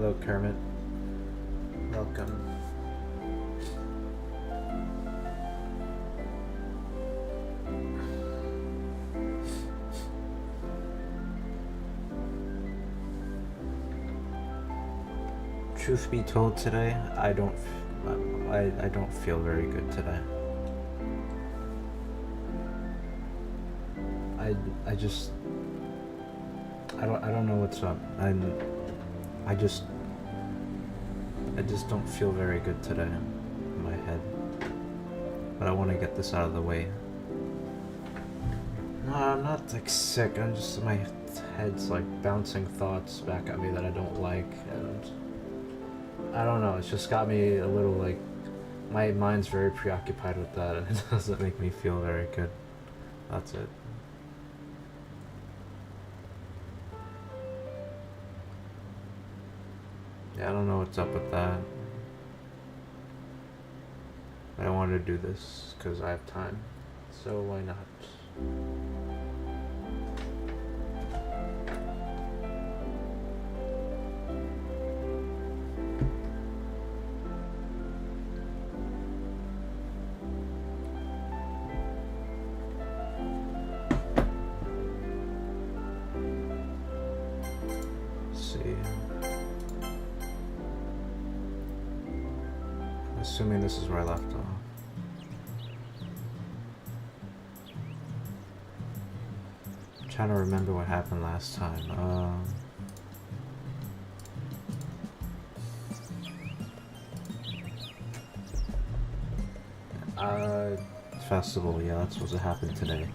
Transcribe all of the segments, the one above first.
Hello, Kermit. Welcome. Truth be told, today I don't feel very good today. I don't know what's up. I just don't feel very good today in my head. But I want to get this out of the way. No, I'm not like sick. I'm just, my head's like bouncing thoughts back at me that I don't like, and I don't know. It's just got me a little like, my mind's very preoccupied with that, and it doesn't make me feel very good. That's it. Yeah, I don't know what's up with that. But I wanted to do this because I have time, so why not? Assuming this is where I left off. I'm trying to remember what happened last time. Festival, yeah, that's supposed to happen today.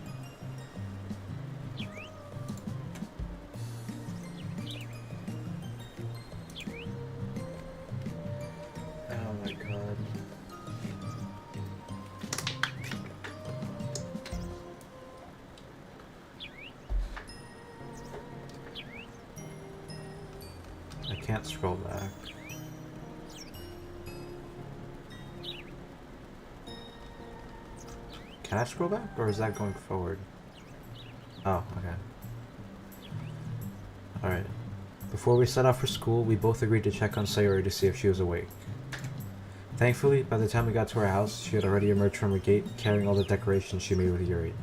Scroll back. Can I scroll back, or is that going forward? Oh, okay. Alright. Before we set off for school, we both agreed to check on Sayori to see if she was awake. Thankfully, by the time we got to our house, she had already emerged from her gate, carrying all the decorations she made with Yuri.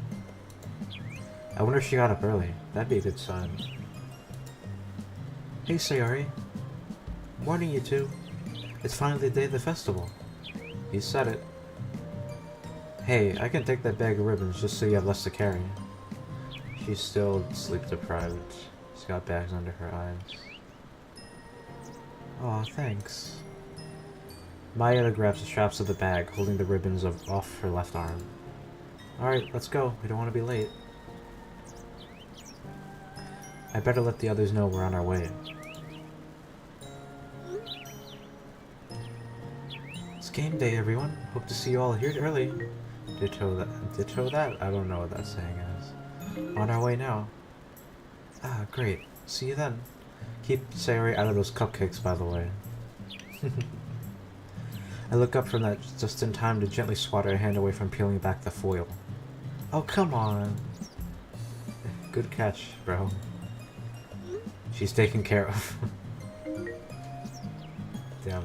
I wonder if she got up early. That'd be a good sign. Hey, Sayori. Morning, you two. It's finally the day of the festival. You said it. Hey, I can take that bag of ribbons just so you have less to carry. She's still sleep deprived. She's got bags under her eyes. Aw, thanks. Maya grabs the straps of the bag, holding the ribbons off her left arm. Alright, let's go. We don't want to be late. I better let the others know we're on our way. Game day, everyone. Hope to see you all here early. Ditto that? I don't know what that saying is. On our way now. Ah, great. See you then. Keep Sayori out of those cupcakes, by the way. I look up from that just in time to gently swat her hand away from peeling back the foil. Oh, come on. Good catch, bro. She's taken care of. Damn.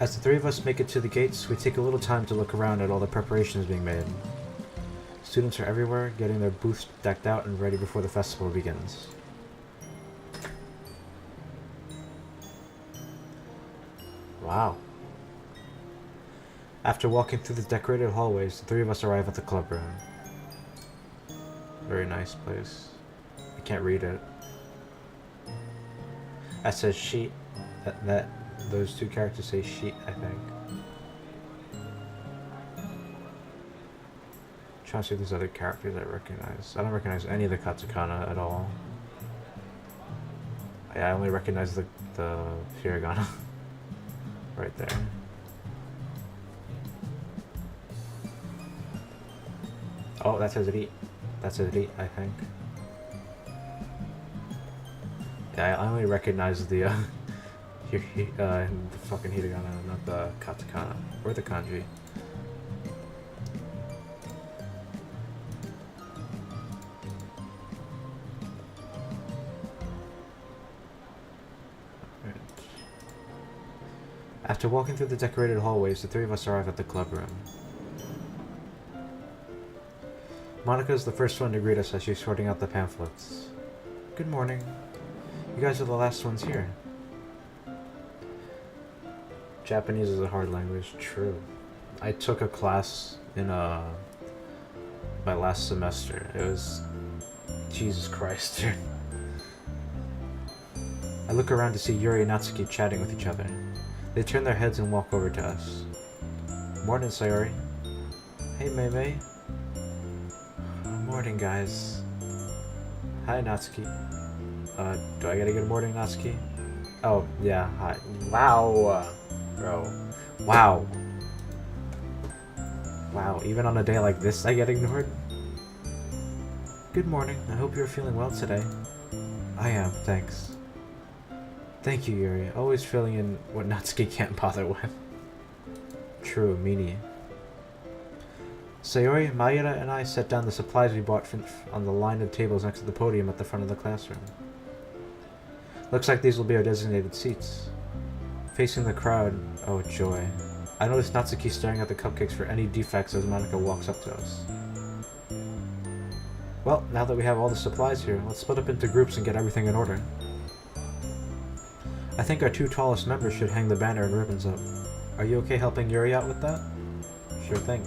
As the three of us make it to the gates, we take a little time to look around at all the preparations being made. Students are everywhere, getting their booths decked out and ready before the festival begins. Wow. After walking through the decorated hallways, the three of us arrive at the club room. Very nice place. I can't read it. That says sheet. Those two characters say sheet, I think. Trying to see if there's other characters I recognize. I don't recognize any of the katakana at all. Yeah, I only recognize the hiragana. Right there. Oh, that says ri. That says ri, I think. Yeah, I only recognize the fucking hiragana, not the katakana or the kanji. After walking through the decorated hallways, the three of us arrive at the club room. Monica is the first one to greet us as she's sorting out the pamphlets. Good morning. You guys are the last ones here. Japanese is a hard language. True. I took a class in my last semester. It was... Jesus Christ, dude. I look around to see Yuri and Natsuki chatting with each other. They turn their heads and walk over to us. Morning, Sayori. Hey, Mei. Morning, guys. Hi, Natsuki. Do I get a good morning, Natsuki? Oh, yeah, hi. Wow. Bro. Wow. Wow, even on a day like this, I get ignored? Good morning. I hope you're feeling well today. I am, thanks. Thank you, Yuri. Always filling in what Natsuki can't bother with. True, meanie. Sayori, Maeda, and I set down the supplies we bought on the line of tables next to the podium at the front of the classroom. Looks like these will be our designated seats. Facing the crowd, oh joy. I noticed Natsuki staring at the cupcakes for any defects as Monica walks up to us. Well, now that we have all the supplies here, let's split up into groups and get everything in order. I think our two tallest members should hang the banner and ribbons up. Are you okay helping Yuri out with that? Sure thing.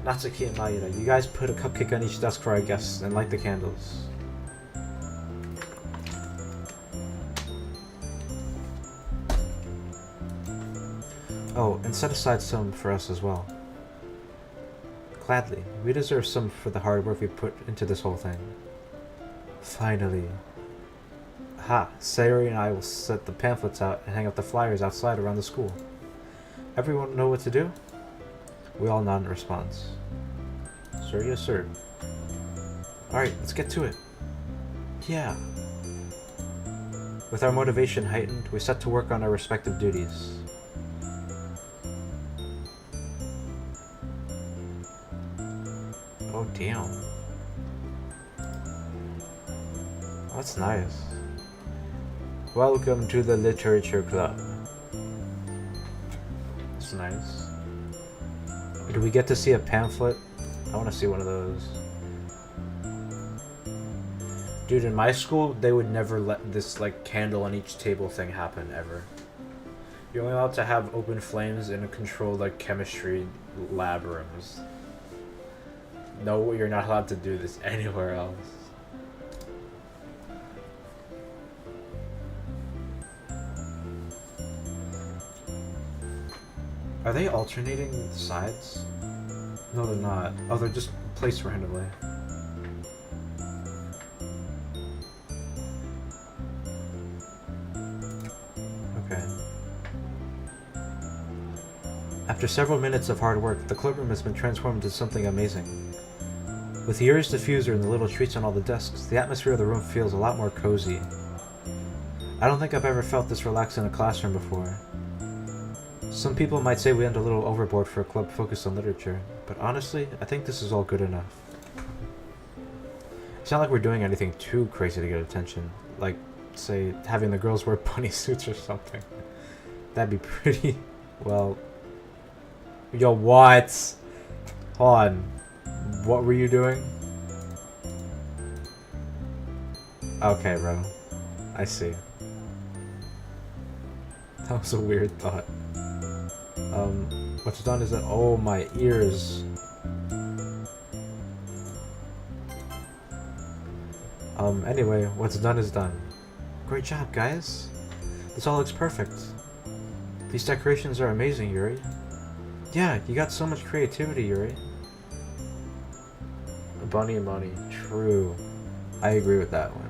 Natsuki and Maeda, you guys put a cupcake on each desk for our guests and light the candles. Oh, and set aside some for us as well. Gladly. We deserve some for the hard work we put into this whole thing. Finally. Ha! Sayori and I will set the pamphlets out and hang up the flyers outside around the school. Everyone know what to do? We all nod in response. Sir, yes sir. Alright, let's get to it. Yeah. With our motivation heightened, we set to work on our respective duties. Oh damn. Oh, that's nice. Welcome to the Literature Club. That's nice. Do we get to see a pamphlet? I want to see one of those. Dude, in my school, they would never let this, like, candle on each table thing happen, ever. You're only allowed to have open flames in a controlled, like, chemistry lab rooms. No, you're not allowed to do this anywhere else. Are they alternating the sides? No, they're not. Oh, they're just placed randomly. Okay. After several minutes of hard work, the clubroom has been transformed into something amazing. With Yuri's diffuser and the little treats on all the desks, the atmosphere of the room feels a lot more cozy. I don't think I've ever felt this relaxed in a classroom before. Some people might say we went a little overboard for a club focused on literature, but honestly, I think this is all good enough. It's not like we're doing anything too crazy to get attention, like, say, having the girls wear bunny suits or something. That'd be pretty, well... Yo, what? Hold on. What were you doing? Okay, bro. I see. That was a weird thought. What's done is that... Oh, my ears. Anyway, what's done is done. Great job, guys. This all looks perfect. These decorations are amazing, Yuri. Yeah, you got so much creativity, Yuri. Bunny and money. True. I agree with that one.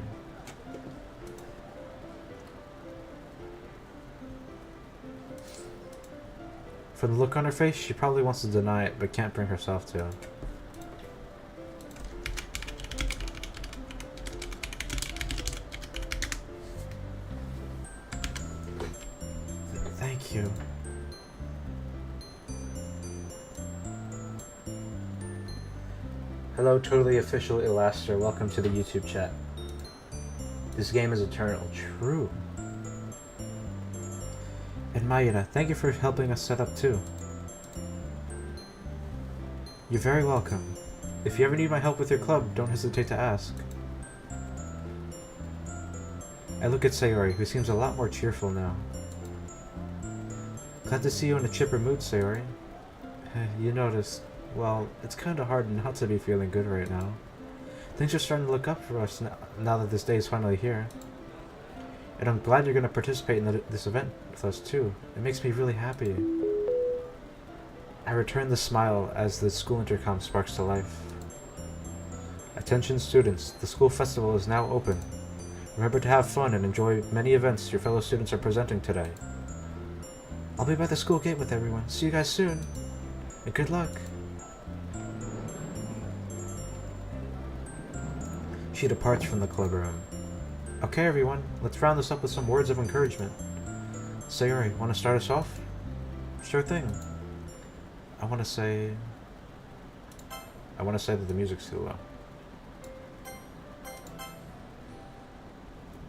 From the look on her face, she probably wants to deny it, but can't bring herself to. Thank you. Hello, totally official Elaster. Welcome to the YouTube chat. This game is eternal. True. And Mayura, thank you for helping us set up too. You're very welcome. If you ever need my help with your club, don't hesitate to ask. I look at Sayori, who seems a lot more cheerful now. Glad to see you in a chipper mood, Sayori. You noticed. Well, it's kinda hard not to be feeling good right now. Things are starting to look up for us now that this day is finally here. And I'm glad you're gonna participate in this event with us too. It makes me really happy. I return the smile as the school intercom sparks to life. Attention students, the school festival is now open. Remember to have fun and enjoy many events your fellow students are presenting today. I'll be by the school gate with everyone. See you guys soon. And good luck. She departs from the club room. Okay everyone, let's round this up with some words of encouragement. Sayori, wanna start us off? Sure thing. I wanna say that the music's too low.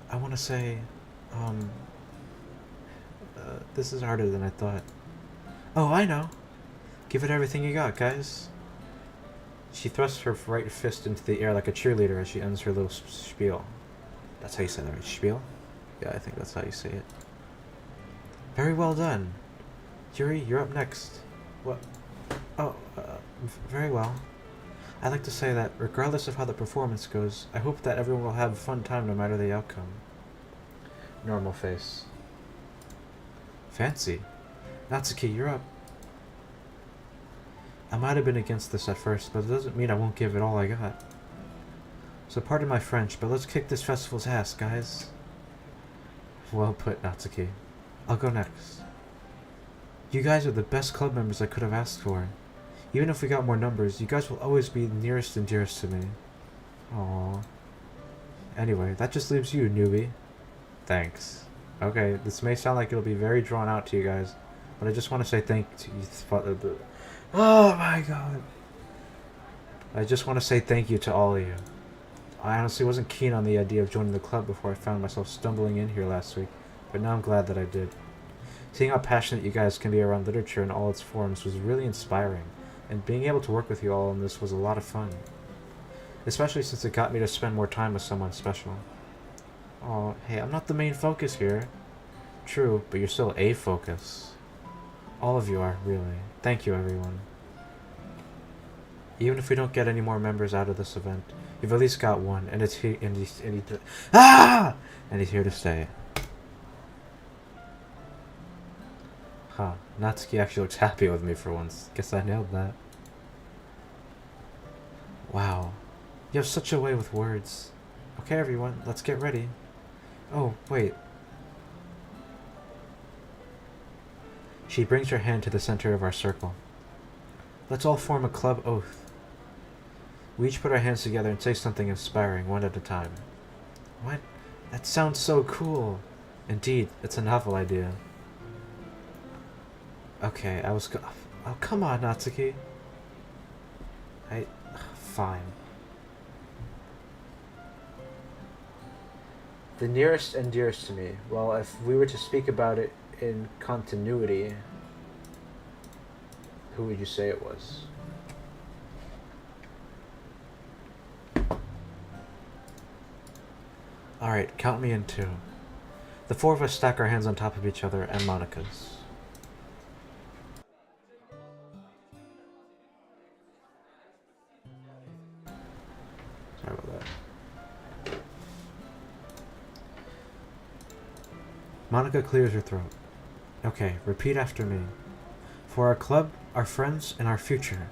I wanna say, this is harder than I thought. Oh, I know! Give it everything you got, guys. She thrusts her right fist into the air like a cheerleader as she ends her little spiel. That's how you say that, right? Spiel? Yeah, I think that's how you say it. Very well done. Yuri, you're up next. What? Oh, very well. I'd like to say that, regardless of how the performance goes, I hope that everyone will have a fun time no matter the outcome. Normal face. Fancy. Natsuki, you're up. I might have been against this at first, but it doesn't mean I won't give it all I got. So pardon my French, but let's kick this festival's ass, guys. Well put, Natsuki. I'll go next. You guys are the best club members I could have asked for. Even if we got more numbers, you guys will always be nearest and dearest to me. Aww. Anyway, that just leaves you, newbie. Thanks. Okay, this may sound like it'll be very drawn out to you guys, but I just want to say thank you. Oh my god. I just want to say thank you to all of you. I honestly wasn't keen on the idea of joining the club before I found myself stumbling in here last week, but now I'm glad that I did. Seeing how passionate you guys can be around literature in all its forms was really inspiring, and being able to work with you all on this was a lot of fun. Especially since it got me to spend more time with someone special. Oh, hey, I'm not the main focus here. True, but you're still a focus. All of you are, really. Thank you, everyone. Even if we don't get any more members out of this event, you've at least got one, and it's here, and he's here to stay. Huh, Natsuki actually looks happy with me for once. Guess I nailed that. Wow, you have such a way with words. Okay, everyone, let's get ready. Oh, wait. She brings her hand to the center of our circle. Let's all form a club oath. We each put our hands together and say something inspiring, one at a time. What? That sounds so cool. Indeed, it's a novel idea. Okay, oh, come on, Natsuki. Fine. The nearest and dearest to me. Well, if we were to speak about it in continuity, who would you say it was? Alright, count me in two. The four of us stack our hands on top of each other and Monica's. Sorry about that. Monica clears her throat. Okay, repeat after me. For our club, our friends, and our future.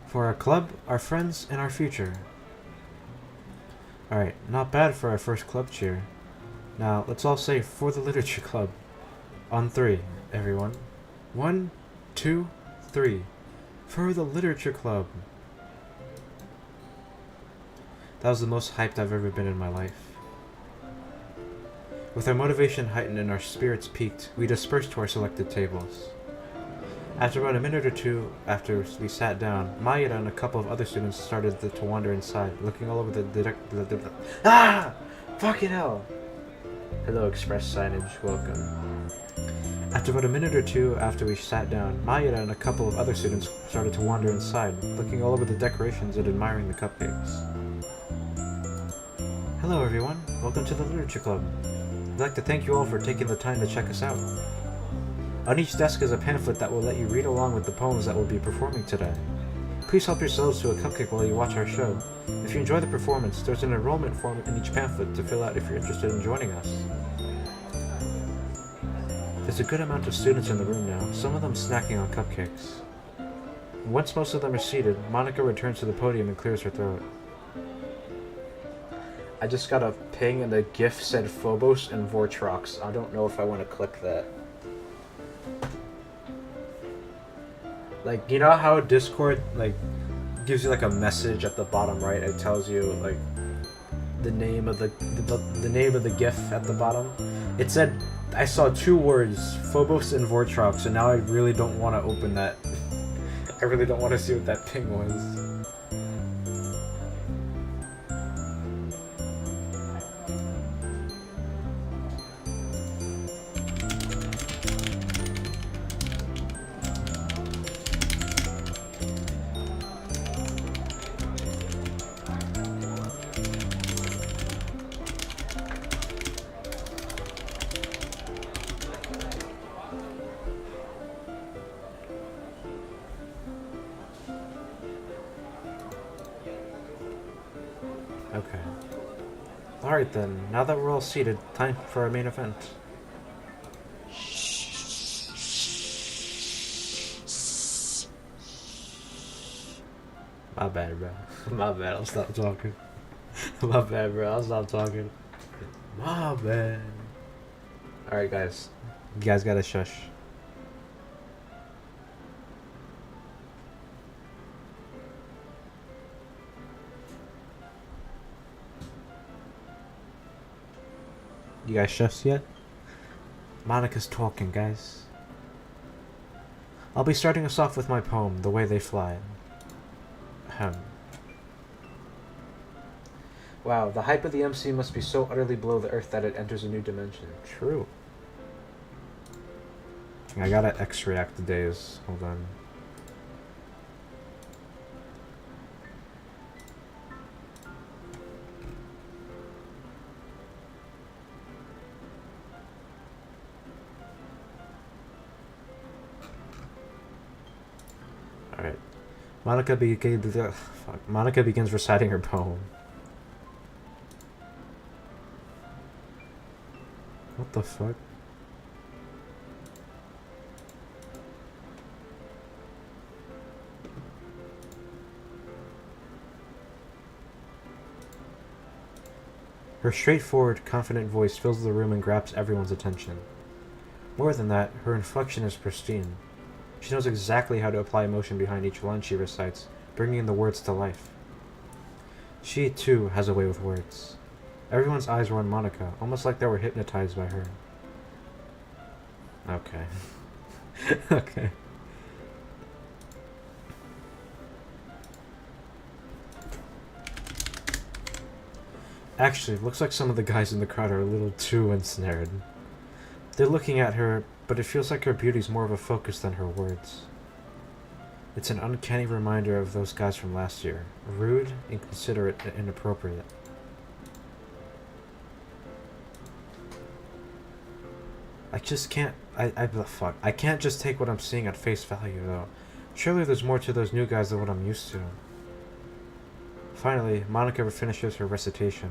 For our club, our friends, and our future. Alright, not bad for our first club cheer. Now, let's all say, for the literature club. On three, everyone. 1, 2, 3. For the literature club. That was the most hyped I've ever been in my life. With our motivation heightened and our spirits peaked, we dispersed to our selected tables. After about a minute or two after we sat down, Mayura and a couple of other students started to wander inside, looking all over the Fucking hell! Hello, express signage, welcome. After about a minute or two after we sat down, Mayura and a couple of other students started to wander inside, looking all over the decorations and admiring the cupcakes. Hello everyone, welcome to the Literature Club. I'd like to thank you all for taking the time to check us out. On each desk is a pamphlet that will let you read along with the poems that we'll be performing today. Please help yourselves to a cupcake while you watch our show. If you enjoy the performance, there's an enrollment form in each pamphlet to fill out if you're interested in joining us. There's a good amount of students in the room now, some of them snacking on cupcakes. Once most of them are seated, Monica returns to the podium and clears her throat. I just got a ping and the GIF said Phobos and Vortrox. I don't know if I want to click that. Like, you know how Discord, like, gives you, like, a message at the bottom right? It tells you, like, the name of the name of the GIF at the bottom? It said, I saw two words, Phobos and Vortrox, and now I really don't want to open that. I really don't want to see what that ping was. Okay. Alright then, now that we're all seated, time for our main event. My bad, bro. My bad, I'll stop talking. My bad, bro, I'll stop talking. My bad. Alright guys, you guys gotta shush. You guys shushed yet? Monica's talking, guys. I'll be starting us off with my poem, The Way They Fly. Ahem. Wow, the hype of the MC must be so utterly below the earth that it enters a new dimension. True. I gotta X-react the days. Hold on. Alright. Monica begins reciting her poem. What the fuck? Her straightforward, confident voice fills the room and grabs everyone's attention. More than that, her inflection is pristine. She knows exactly how to apply emotion behind each line she recites, bringing the words to life. She, too, has a way with words. Everyone's eyes were on Monica, almost like they were hypnotized by her. Okay. Okay. Actually, looks like some of the guys in the crowd are a little too ensnared. They're looking at her, but it feels like her beauty's more of a focus than her words. It's an uncanny reminder of those guys from last year. Rude, inconsiderate, and inappropriate. I just can't... fuck. I can't just take what I'm seeing at face value, though. Surely there's more to those new guys than what I'm used to. Finally, Monica finishes her recitation.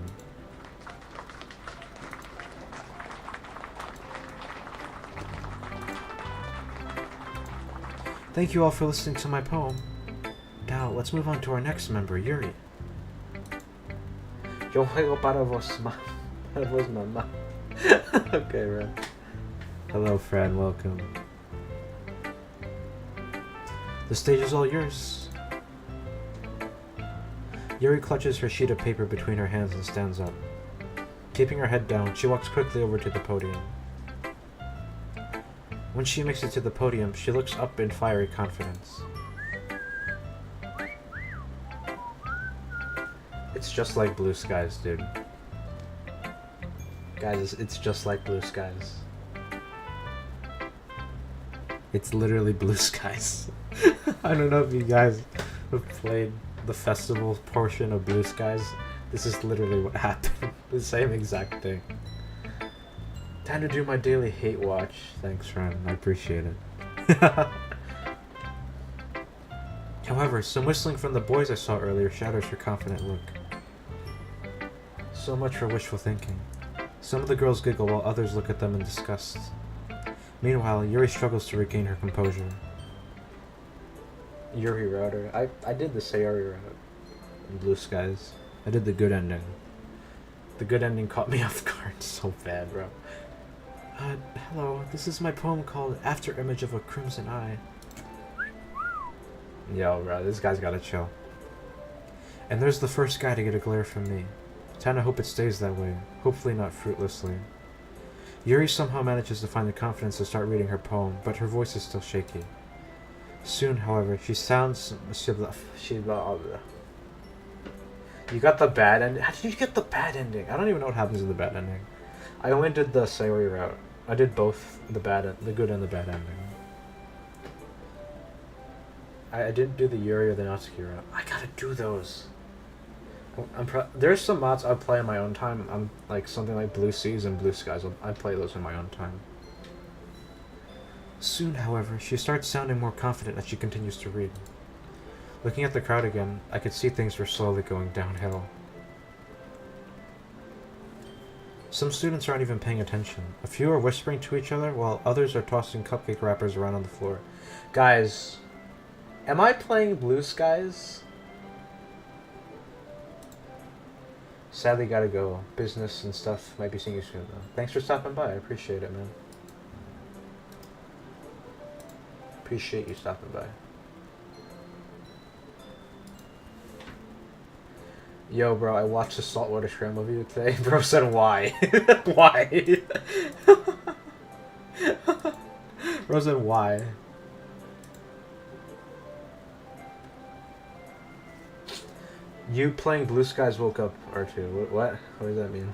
Thank you all for listening to my poem. Now, let's move on to our next member, Yuri. Yo juego para vos, para vos, mamá. Okay, bro. Hello, friend. Welcome. The stage is all yours. Yuri clutches her sheet of paper between her hands and stands up. Keeping her head down, she walks quickly over to the podium. When she makes it to the podium, she looks up in fiery confidence. It's just like blue skies, dude. Guys, it's just like blue skies. It's literally blue skies. I don't know if you guys have played the festival portion of Blue Skies. This is literally what happened. The same exact thing. Time to do my daily hate watch. Thanks, friend. I appreciate it. However, some whistling from the boys I saw earlier shatters her confident look. So much for wishful thinking. Some of the girls giggle while others look at them in disgust. Meanwhile, Yuri struggles to regain her composure. Yuri router. I did the Sayori route in Blue Skies. I did the good ending. The good ending caught me off guard so bad, bro. Hello, this is my poem called After Image of a Crimson Eye. Yo, bro, this guy's gotta chill. And there's the first guy to get a glare from me. Kinda hope it stays that way, hopefully not fruitlessly. Yuri somehow manages to find the confidence to start reading her poem, but her voice is still shaky. Soon, however, she sounds... You got the bad ending? How did you get the bad ending? I don't even know what happens in the bad ending. I only did the Sayori route. I did both the good and the bad ending. I didn't do the Yuri or the Natsuki route. I gotta do those. There's some mods I play in my own time. I'm like something like Blue Seas and Blue Skies. I play those in my own time. Soon, however, she starts sounding more confident as she continues to read. Looking at the crowd again, I could see things were slowly going downhill. Some students aren't even paying attention. A few are whispering to each other, while others are tossing cupcake wrappers around on the floor. Guys, am I playing Blue Skies? Sadly, gotta go. Business and stuff. Might be seeing you soon, though. Thanks for stopping by. I appreciate it, man. Appreciate you stopping by. Yo, bro, I watched the Saltwater Scramble video today. Bro said, why? Why? Bro said, why? You playing Blue Skies woke up, R2. What? What does that mean?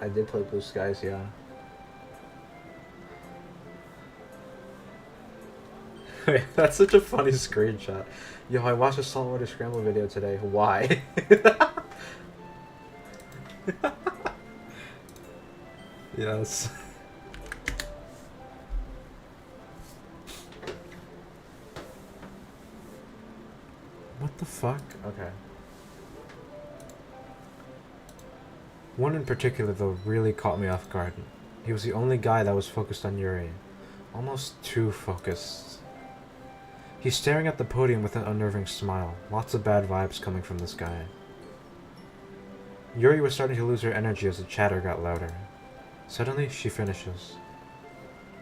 I did play Blue Skies, yeah. Wait, that's such a funny screenshot. Yo, I watched a Saltwater Scramble video today. Why? Yes. What the fuck? Okay. One in particular, though, really caught me off guard. He was the only guy that was focused on Yuri. Almost too focused. He's staring at the podium with an unnerving smile. Lots of bad vibes coming from this guy. Yuri was starting to lose her energy as the chatter got louder. Suddenly, she finishes.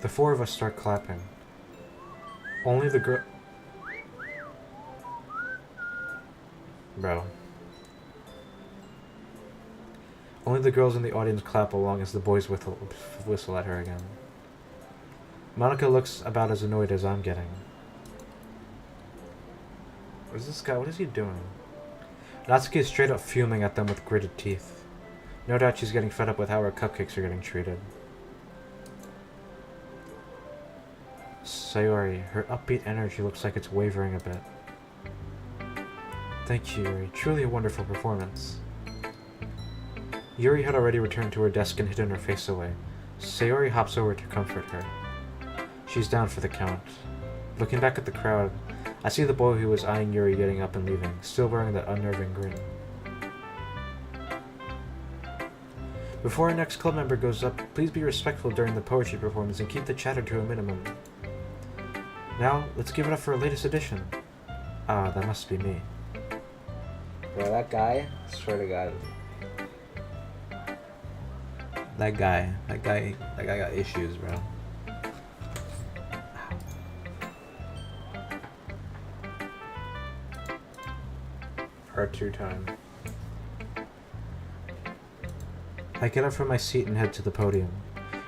The four of us start clapping. Only the girl... Bro. Only the girls in the audience clap along as the boys whistle at her again. Monica looks about as annoyed as I'm getting. Where's this guy? What is he doing? Natsuki is straight up fuming at them with gritted teeth. No doubt she's getting fed up with how her cupcakes are getting treated. Sayori, her upbeat energy looks like it's wavering a bit. Thank you, Yuri. Truly a wonderful performance. Yuri had already returned to her desk and hidden her face away. Sayori hops over to comfort her. She's down for the count. Looking back at the crowd, I see the boy who was eyeing Yuri getting up and leaving, still wearing that unnerving grin. Before our next club member goes up, please be respectful during the poetry performance and keep the chatter to a minimum. Now, let's give it up for our latest addition. Ah, that must be me. Bro, that guy, I swear to God. That guy got issues, bro. R2 time. I get up from my seat and head to the podium.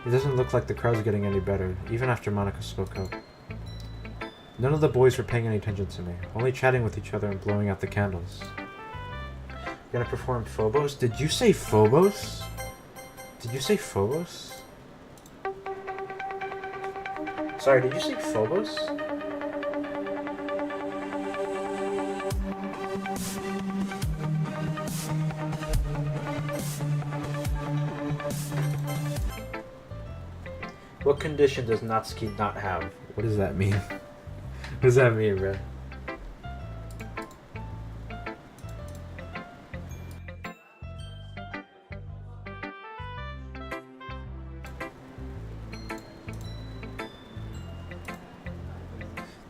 It doesn't look like the crowd's getting any better, even after Monica spoke up. None of the boys were paying any attention to me, only chatting with each other and blowing out the candles. Gonna perform Phobos? Did you say Phobos? Did you say Phobos? Sorry, did you say Phobos? What condition does Natsuki not have? What does that mean? What does that mean, bro?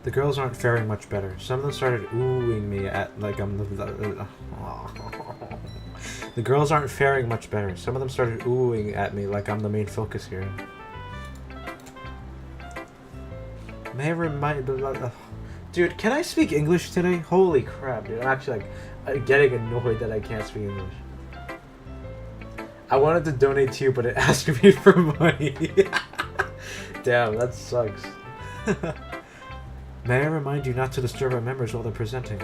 The girls aren't faring much better. Some of them started oohing me at like I'm the The girls aren't faring much better. Some of them started oohing at me like I'm the main focus here. May I remind... Dude, can I speak English today? Holy crap, dude. I'm actually like getting annoyed that I can't speak English. I wanted to donate to you, but it asked me for money. Damn, that sucks. May I remind you not to disturb our members while they're presenting?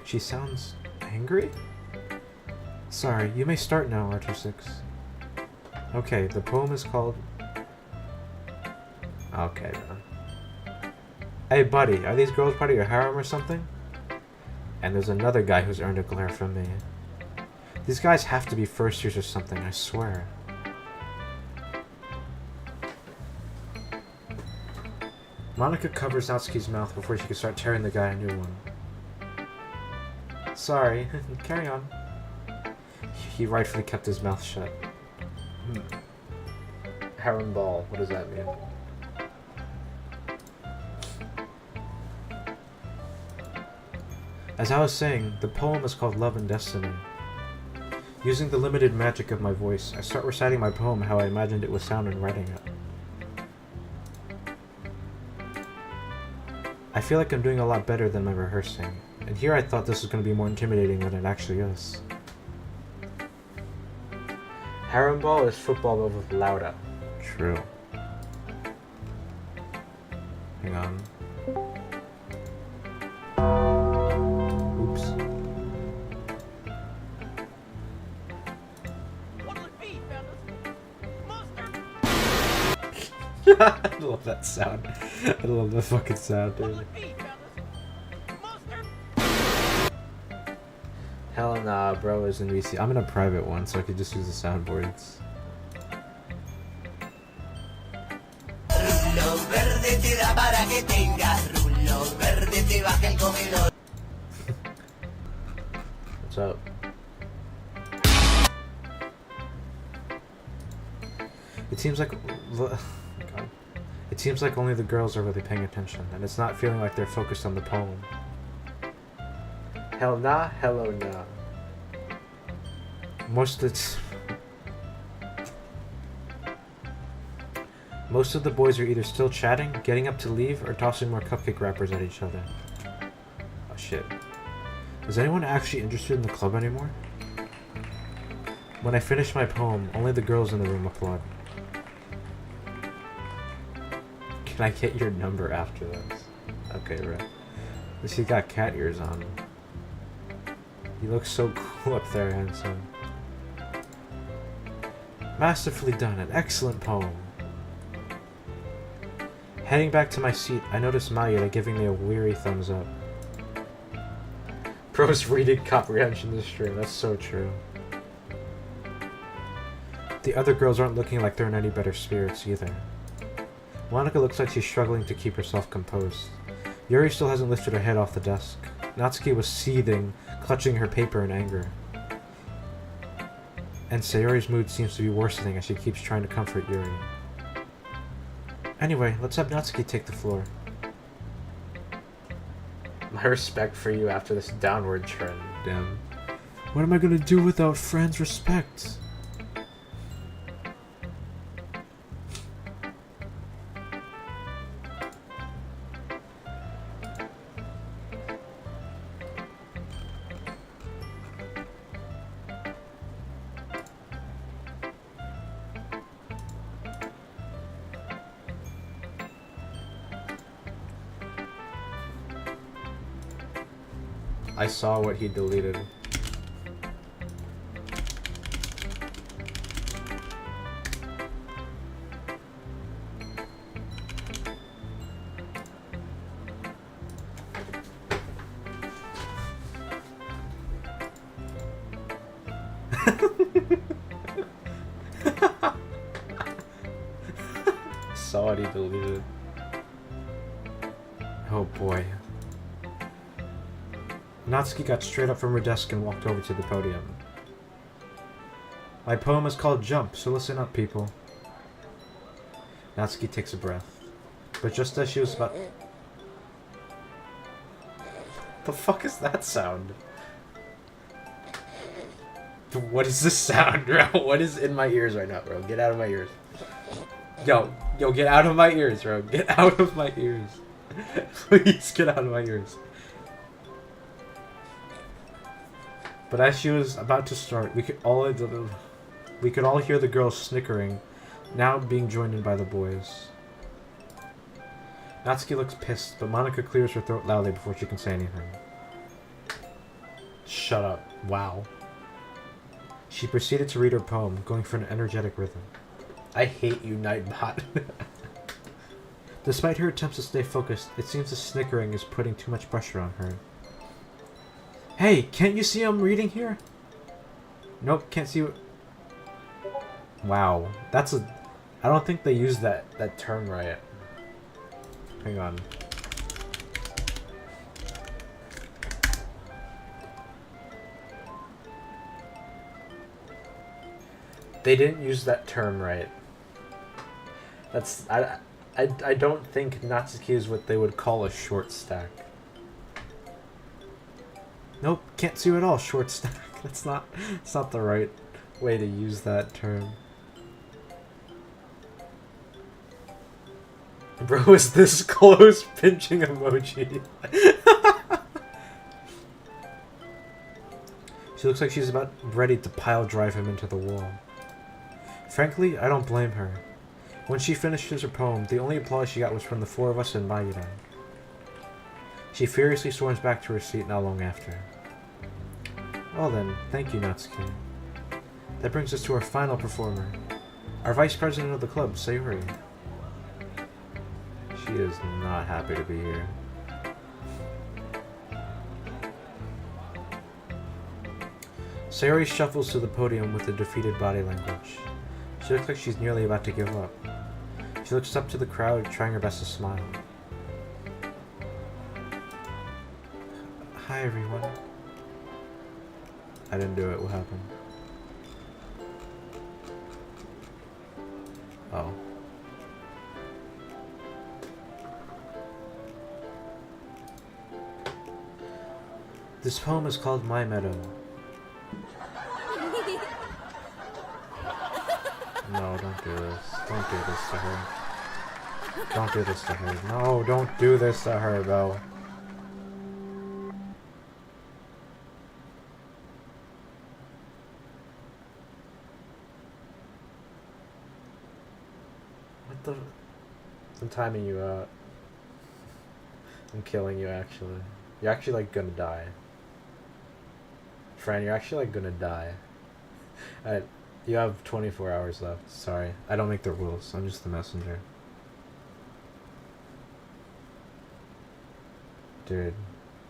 She sounds angry? Sorry, you may start now, R-TwoSix. Okay, the poem is called... Okay, man. Hey, buddy, are these girls part of your harem or something? And there's another guy who's earned a glare from me. These guys have to be first years or something, I swear. Monica covers Natsuki's mouth before she can start tearing the guy a new one. Sorry, carry on. He rightfully kept his mouth shut. Harem ball, what does that mean? As I was saying, the poem is called Love and Destiny. Using the limited magic of my voice, I start reciting my poem how I imagined it would sound in writing it. I feel like I'm doing a lot better than my rehearsing, and here I thought this was going to be more intimidating than it actually is. Harem ball is football but with louder. True. Hang on. Oops. What'll it be, fellas? Mustard? I love that sound. I love the fucking sound, dude. What'll it be, fellas? Mustard? Hell nah, bro is in VC. I'm in a private one, so I could just use the soundboards. What's up? It seems like... God. It seems like only the girls are really paying attention, and it's not feeling like they're focused on the poem. Hell nah, hello nah. Most of the boys are either still chatting, getting up to leave, or tossing more cupcake wrappers at each other. Oh shit. Is anyone actually interested in the club anymore? When I finish my poem, only the girls in the room applaud. Can I get your number after this? Okay, right. At least he got cat ears on. You look so cool up there, handsome. Masterfully done, an excellent poem. Heading back to my seat, I noticed Mayuda giving me a weary thumbs up. Pro's reading comprehension this stream, that's so true. The other girls aren't looking like they're in any better spirits either. Monica looks like she's struggling to keep herself composed. Yuri still hasn't lifted her head off the desk. Natsuki was seething, clutching her paper in anger. And Sayori's mood seems to be worsening as she keeps trying to comfort Yuri. Anyway, let's have Natsuki take the floor. My respect for you after this downward trend, damn. What am I gonna do without friends' respect? I saw what he deleted. Saw it, he deleted. Oh boy. Natsuki got straight up from her desk and walked over to the podium. My poem is called Jump, so listen up, people. Natsuki takes a breath. But just as she was about... The fuck is that sound? What is this sound, bro? What is in my ears right now, bro? Get out of my ears. Yo, get out of my ears, bro. Get out of my ears. Please get out of my ears. But as she was about to start, we could all hear the girls snickering, now being joined in by the boys. Natsuki looks pissed, but Monika clears her throat loudly before she can say anything. Shut up. Wow. She proceeded to read her poem, going for an energetic rhythm. I hate you, Nightbot. Despite her attempts to stay focused, it seems the snickering is putting too much pressure on her. Hey, can't you see I'm reading here? Nope, can't see what... Wow, that's a... I don't think they used that term right. Hang on. They didn't use that term right. That's... I don't think Natsuki is what they would call a short stack. Nope, can't see you at all, short stack. It's not the right way to use that term. Bro is this close, pinching emoji. She looks like she's about ready to pile drive him into the wall. Frankly, I don't blame her. When she finishes her poem, the only applause she got was from the four of us and Mayudan. She furiously storms back to her seat not long after. Well then, thank you, Natsuki. That brings us to our final performer. Our vice president of the club, Sayori. She is not happy to be here. Sayori shuffles to the podium with a defeated body language. She looks like she's nearly about to give up. She looks up to the crowd, trying her best to smile. Hi, everyone. I didn't do it. What happened? Oh. This poem is called My Meadow. No, don't do this. Don't do this to her. Don't do this to her. No, don't do this to her, Bo. What the... I'm timing you out. I'm killing you, actually. You're actually, like, gonna die. Fran, you're actually, like, gonna die. You have 24 hours left. Sorry. I don't make the rules. I'm just the messenger. Dude.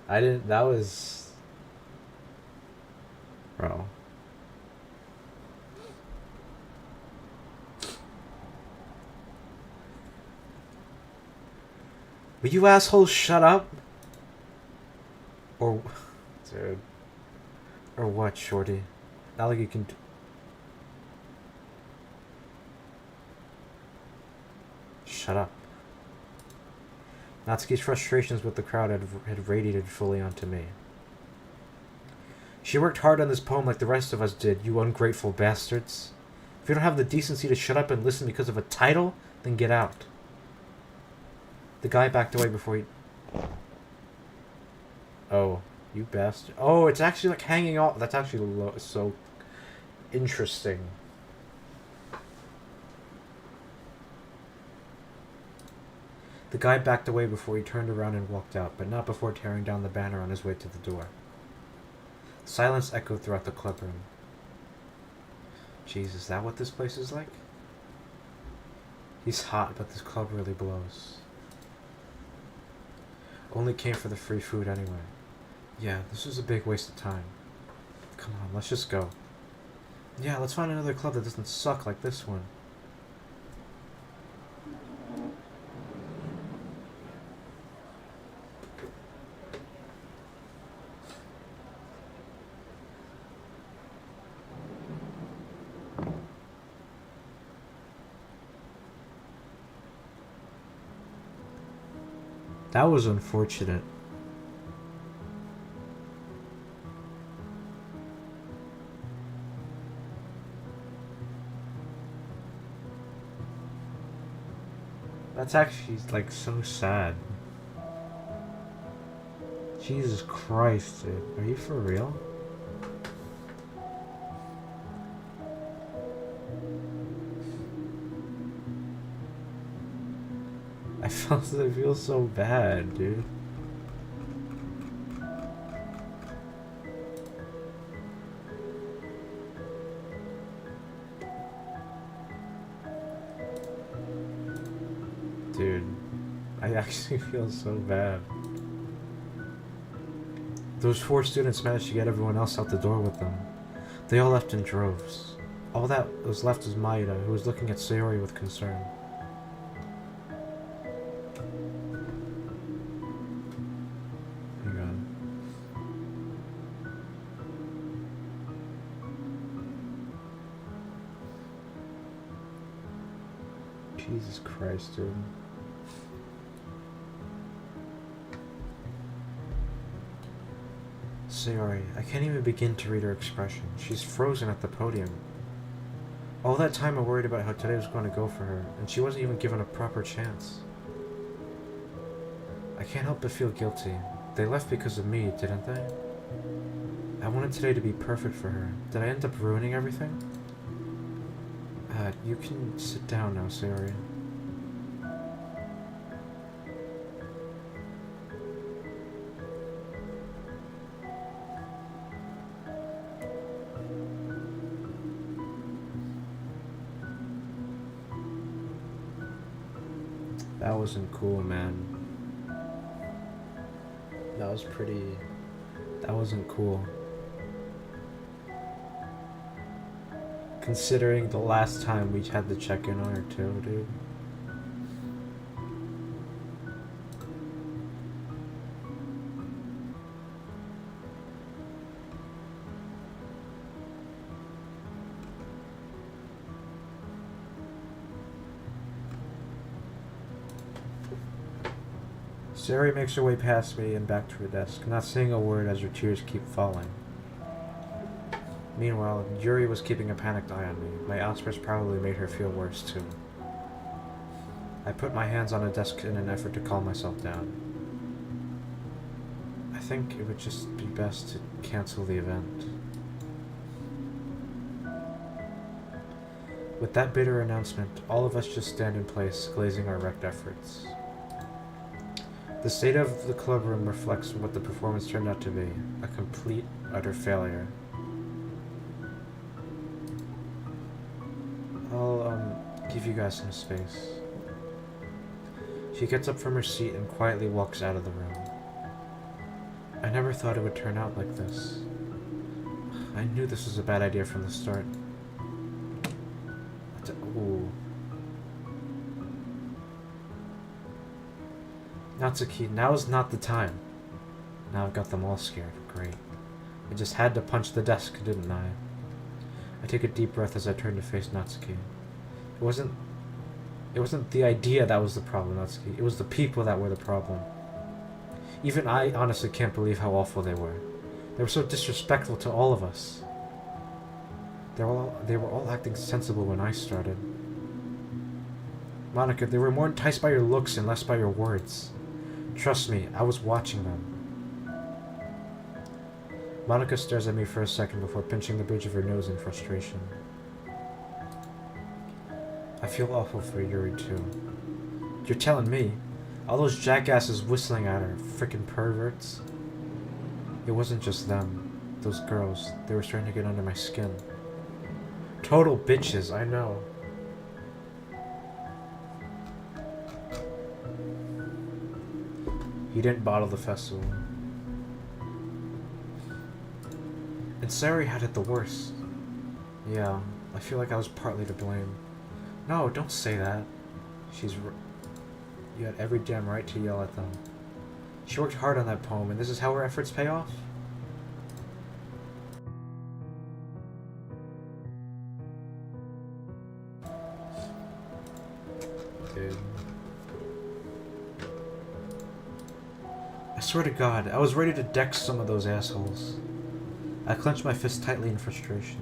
I didn't... That was... Bro. Will you assholes shut up? Or... Dude. Or what, shorty? Not like you can... Shut up. Natsuki's frustrations with the crowd had radiated fully onto me. She worked hard on this poem like the rest of us did, you ungrateful bastards. If you don't have the decency to shut up and listen because of a title, then get out. The guy backed away before he... Oh, you bastard. Oh, it's actually like hanging off. That's actually so interesting. The guy backed away before he turned around and walked out, but not before tearing down the banner on his way to the door. Silence echoed throughout the clubroom. Jeez, is that what this place is like? He's hot, but this club really blows. Only came for the free food anyway. Yeah, this was a big waste of time. Come on, let's just go. Yeah, let's find another club that doesn't suck like this one. That was unfortunate. That's actually, like, so sad. Jesus Christ, dude. Are you for real? I feel so bad, dude. Dude, I actually feel so bad. Those 4 students managed to get everyone else out the door with them. They all left in droves. All that was left was Maida, who was looking at Sayori with concern. Hang on. Jesus Christ, dude. Sayori, I can't even begin to read her expression. She's frozen at the podium. All that time I worried about how today was going to go for her, and she wasn't even given a proper chance. I can't help but feel guilty. They left because of me, didn't they? I wanted today to be perfect for her. Did I end up ruining everything? You can sit down now, Sayori. That wasn't cool, man. That was pretty... That wasn't cool. Considering the last time we had to check in on her too, dude. Sayori makes her way past me and back to her desk, not saying a word as her tears keep falling. Meanwhile, Yuri was keeping a panicked eye on me. My outburst probably made her feel worse, too. I put my hands on a desk in an effort to calm myself down. I think it would just be best to cancel the event. With that bitter announcement, all of us just stand in place, glazing our wrecked efforts. The state of the club room reflects what the performance turned out to be, a complete, utter failure. I'll, give you guys some space. She gets up from her seat and quietly walks out of the room. I never thought it would turn out like this. I knew this was a bad idea from the start. Ooh. Natsuki, now is not the time. Now I've got them all scared. Great. I just had to punch the desk, didn't I? I take a deep breath as I turn to face Natsuki. It wasn't the idea that was the problem, Natsuki. It was the people that were the problem. Even I honestly can't believe how awful they were. They were so disrespectful to all of us. They were all acting sensible when I started. Monica, they were more enticed by your looks and less by your words. Trust me, I was watching them. Monica stares at me for a second before pinching the bridge of her nose in frustration. I feel awful for Yuri, too. You're telling me? All those jackasses whistling at her, frickin' perverts? It wasn't just them. Those girls, they were starting to get under my skin. Total bitches, I know. He didn't bottle the festival. And Sayori had it the worst. Yeah, I feel like I was partly to blame. No, don't say that. You had every damn right to yell at them. She worked hard on that poem, and this is how her efforts pay off? Dude. I swear to God, I was ready to deck some of those assholes. I clenched my fist tightly in frustration.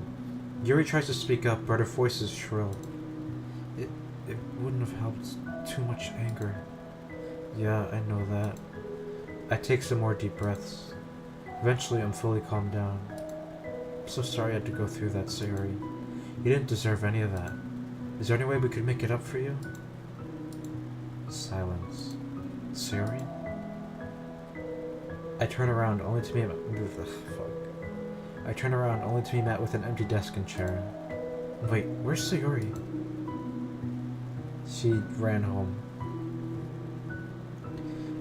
Yuri tries to speak up, but her voice is shrill. It wouldn't have helped. Too much anger. Yeah, I know that. I take some more deep breaths. Eventually, I'm fully calmed down. I'm so sorry I had to go through that, Sayori. You didn't deserve any of that. Is there any way we could make it up for you? Silence. Sayori? I turn around only to be I turn around only to be met with an empty desk and chair. Wait, where's Sayori? She ran home.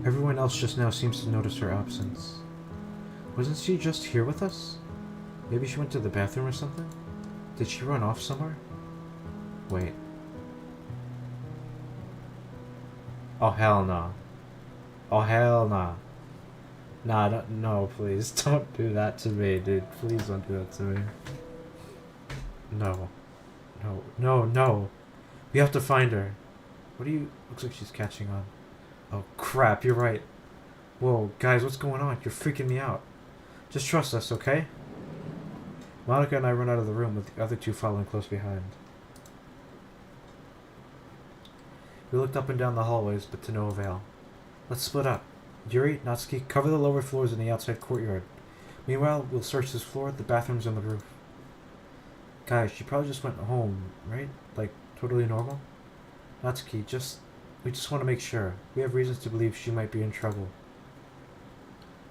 Everyone else just now seems to notice her absence. Wasn't she just here with us? Maybe she went to the bathroom or something? Did she run off somewhere? Wait. Oh hell no. Oh hell no. Nah, no, please. Don't do that to me, dude. Please don't do that to me. No. No, no, no. We have to find her. What do you... Looks like she's catching on. Oh crap, you're right. Whoa, guys, what's going on? You're freaking me out. Just trust us, okay? Monica and I run out of the room with the other two following close behind. We looked up and down the hallways, but to no avail. Let's split up. Yuri, Natsuki, cover the lower floors in the outside courtyard. Meanwhile, we'll search this floor, the bathrooms, and the roof. Guys, she probably just went home, right? Like, totally normal? Natsuki, we just want to make sure. We have reasons to believe she might be in trouble.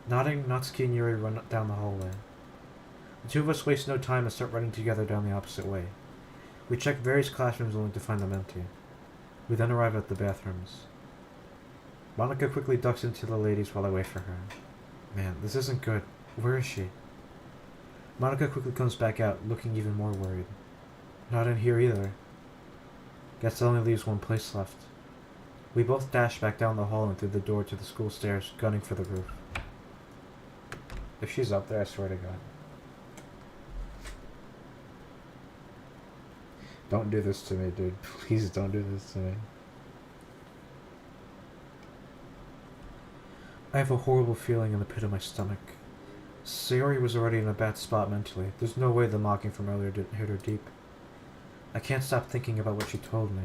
Nodding, Natsuki and Yuri run down the hallway. The two of us waste no time and start running together down the opposite way. We check various classrooms only to find them empty. We then arrive at the bathrooms. Monica quickly ducks into the ladies while I wait for her. Man, this isn't good. Where is she? Monica quickly comes back out, looking even more worried. Not in here either. Guess that only leaves one place left. We both dash back down the hall and through the door to the school stairs, gunning for the roof. If she's up there, I swear to God. Don't do this to me, dude. Please don't do this to me. I have a horrible feeling in the pit of my stomach. Sayori was already in a bad spot mentally. There's no way the mocking from earlier didn't hit her deep. I can't stop thinking about what she told me.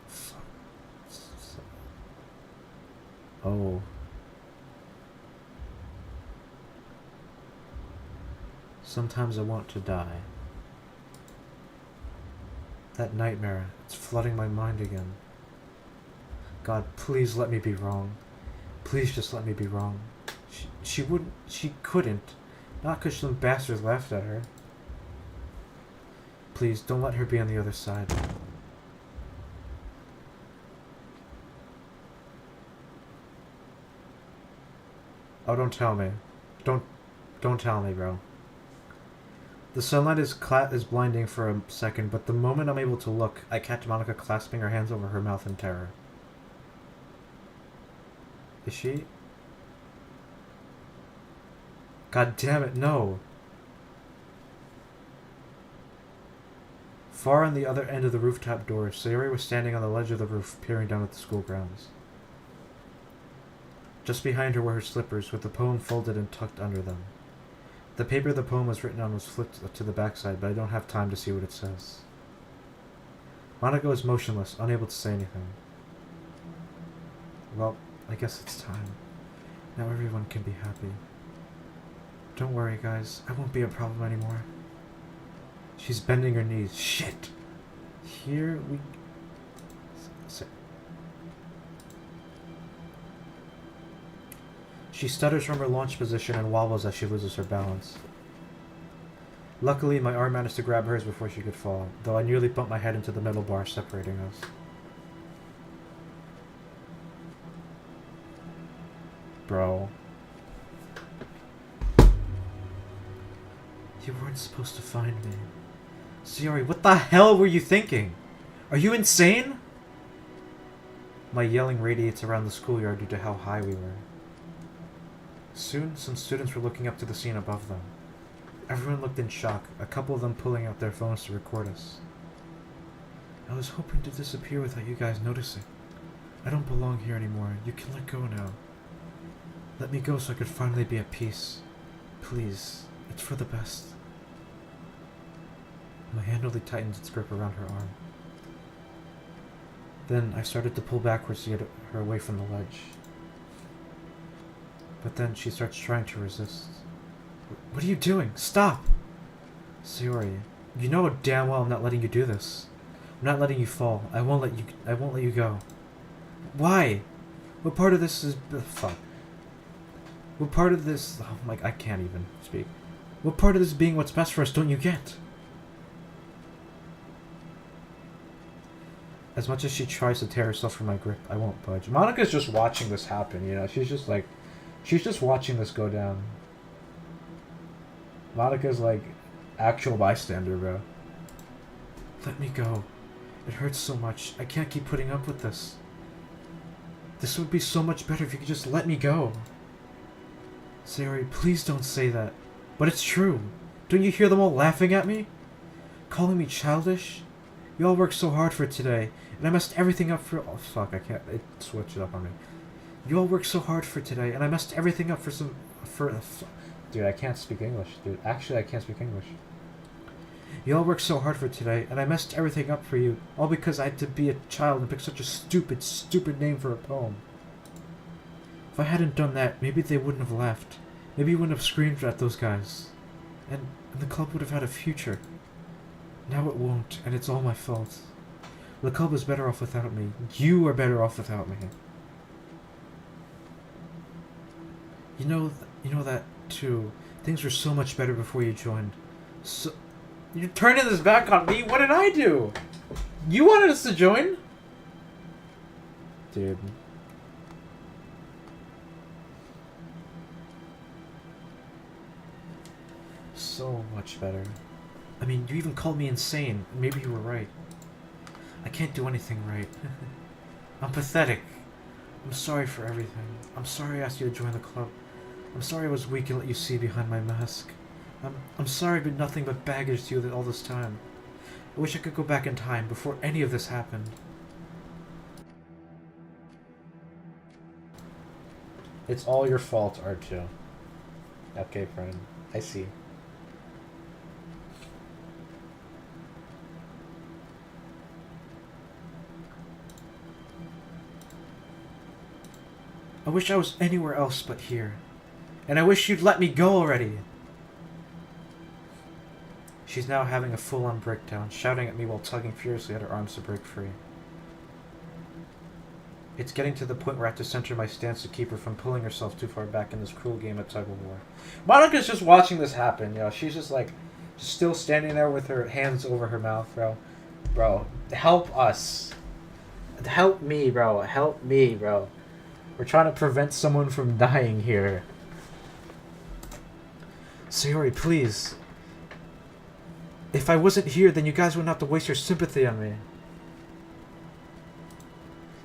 Fuck. Oh. Sometimes I want to die. That nightmare, it's flooding my mind again. God, please let me be wrong. Please just let me be wrong. She couldn't. Not because some bastards laughed at her. Please, don't let her be on the other side. Oh, don't tell me. Don't tell me, bro. The sunlight is blinding for a second, but the moment I'm able to look, I catch Monica clasping her hands over her mouth in terror. Is she? God damn it, no! Far on the other end of the rooftop door, Sayori was standing on the ledge of the roof, peering down at the school grounds. Just behind her were her slippers, with the poem folded and tucked under them. The paper the poem was written on was flipped to the backside, but I don't have time to see what it says. Monica is motionless, unable to say anything. Well, I guess it's time. Now everyone can be happy. Don't worry, guys. I won't be a problem anymore. She's bending her knees. Shit! Here we... She stutters from her launch position and wobbles as she loses her balance. Luckily, my arm managed to grab hers before she could fall, though I nearly bumped my head into the metal bar separating us. Bro. You weren't supposed to find me. Sayori, what the hell were you thinking? Are you insane? My yelling radiates around the schoolyard due to how high we were. Soon, some students were looking up to the scene above them. Everyone looked in shock, a couple of them pulling out their phones to record us. I was hoping to disappear without you guys noticing. I don't belong here anymore. You can let go now. Let me go so I could finally be at peace. Please, it's for the best. My hand only tightens its grip around her arm. Then I started to pull backwards to get her away from the ledge. But then she starts trying to resist. What are you doing? Stop! Sayori, you know damn well I'm not letting you do this. I'm not letting you fall. I won't let you go. Why? What part of this is... fuck. What part of this... oh my... I can't even speak. What part of this being what's best for us don't you get? As much as she tries to tear herself from my grip, I won't budge. Monica's just watching this happen, you know? She's just like... she's just watching this go down. Monica's like... actual bystander, bro. Let me go. It hurts so much. I can't keep putting up with this. This would be so much better if you could just let me go. Sayori, please don't say that. But it's true. Don't you hear them all laughing at me? Calling me childish? You all worked so hard for today, and I messed everything up for... oh, fuck, I can't... it switched it up on me. You all worked so hard for today, and I messed everything up for some... dude, I can't speak English, dude. Actually, I can't speak English. You all worked so hard for today, and I messed everything up for you, all because I had to be a child and pick such a stupid, stupid name for a poem. If I hadn't done that, maybe they wouldn't have left. Maybe you wouldn't have screamed at those guys. And the club would have had a future. Now it won't, and it's all my fault. The club is better off without me. You are better off without me. You know that, too. Things were so much better before you joined. So... you're turning this back on me? What did I do? You wanted us to join? Dude. So much better. I mean, you even called me insane. Maybe you were right. I can't do anything right. I'm pathetic. I'm sorry for everything. I'm sorry I asked you to join the club. I'm sorry I was weak and let you see behind my mask. I'm sorry I've been nothing but baggage to you all this time. I wish I could go back in time before any of this happened. It's all your fault, R2. Okay, friend. I see. I wish I was anywhere else but here. And I wish you'd let me go already. She's now having a full-on breakdown, shouting at me while tugging furiously at her arms to break free. It's getting to the point where I have to center my stance to keep her from pulling herself too far back in this cruel game of tug-of-war. Monica's just watching this happen, you know. She's just like, just still standing there with her hands over her mouth, bro. Bro, help us. Help me, bro. Help me, bro. We're trying to prevent someone from dying here. Sayori, please. If I wasn't here, then you guys wouldn't have to waste your sympathy on me.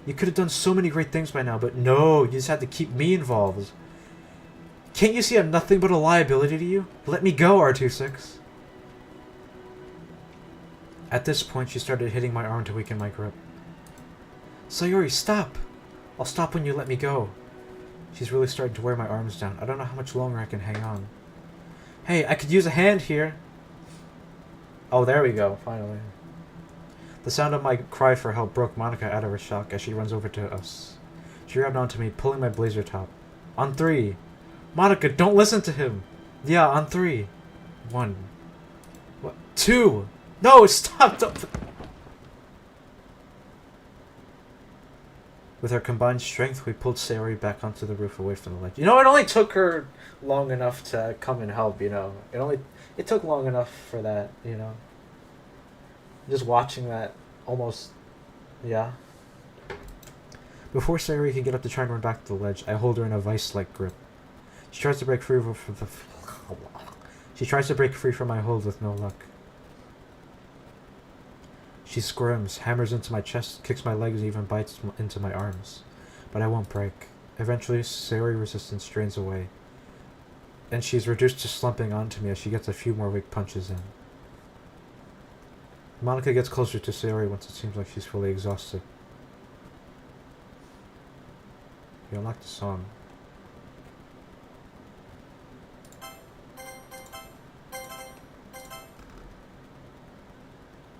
You could have done so many great things by now, but no, you just had to keep me involved. Can't you see I'm nothing but a liability to you? Let me go, R-TwoSix. At this point, she started hitting my arm to weaken my grip. Sayori, stop! I'll stop when you let me go. She's really starting to wear my arms down. I don't know how much longer I can hang on. Hey, I could use a hand here. Oh, there we go, finally. The sound of my cry for help broke Monica out of her shock as she runs over to us. She grabbed onto me, pulling my blazer top. On 3. Monica, don't listen to him. Yeah, on 3. 1. What? 2. No, stop! Don't. With our combined strength, we pulled Sayori back onto the roof away from the ledge. You know, it only took her long enough to come and help, you know. It took long enough for that, you know. Just watching that almost, yeah. Before Sayori can get up to try and run back to the ledge, I hold her in a vice-like grip. She tries to break free from my hold with no luck. She squirms, hammers into my chest, kicks my legs, and even bites into my arms. But I won't break. Eventually, Sayori resistance drains away, and she's reduced to slumping onto me as she gets a few more weak punches in. Monica gets closer to Sayori once it seems like she's fully exhausted. You unlocked the song.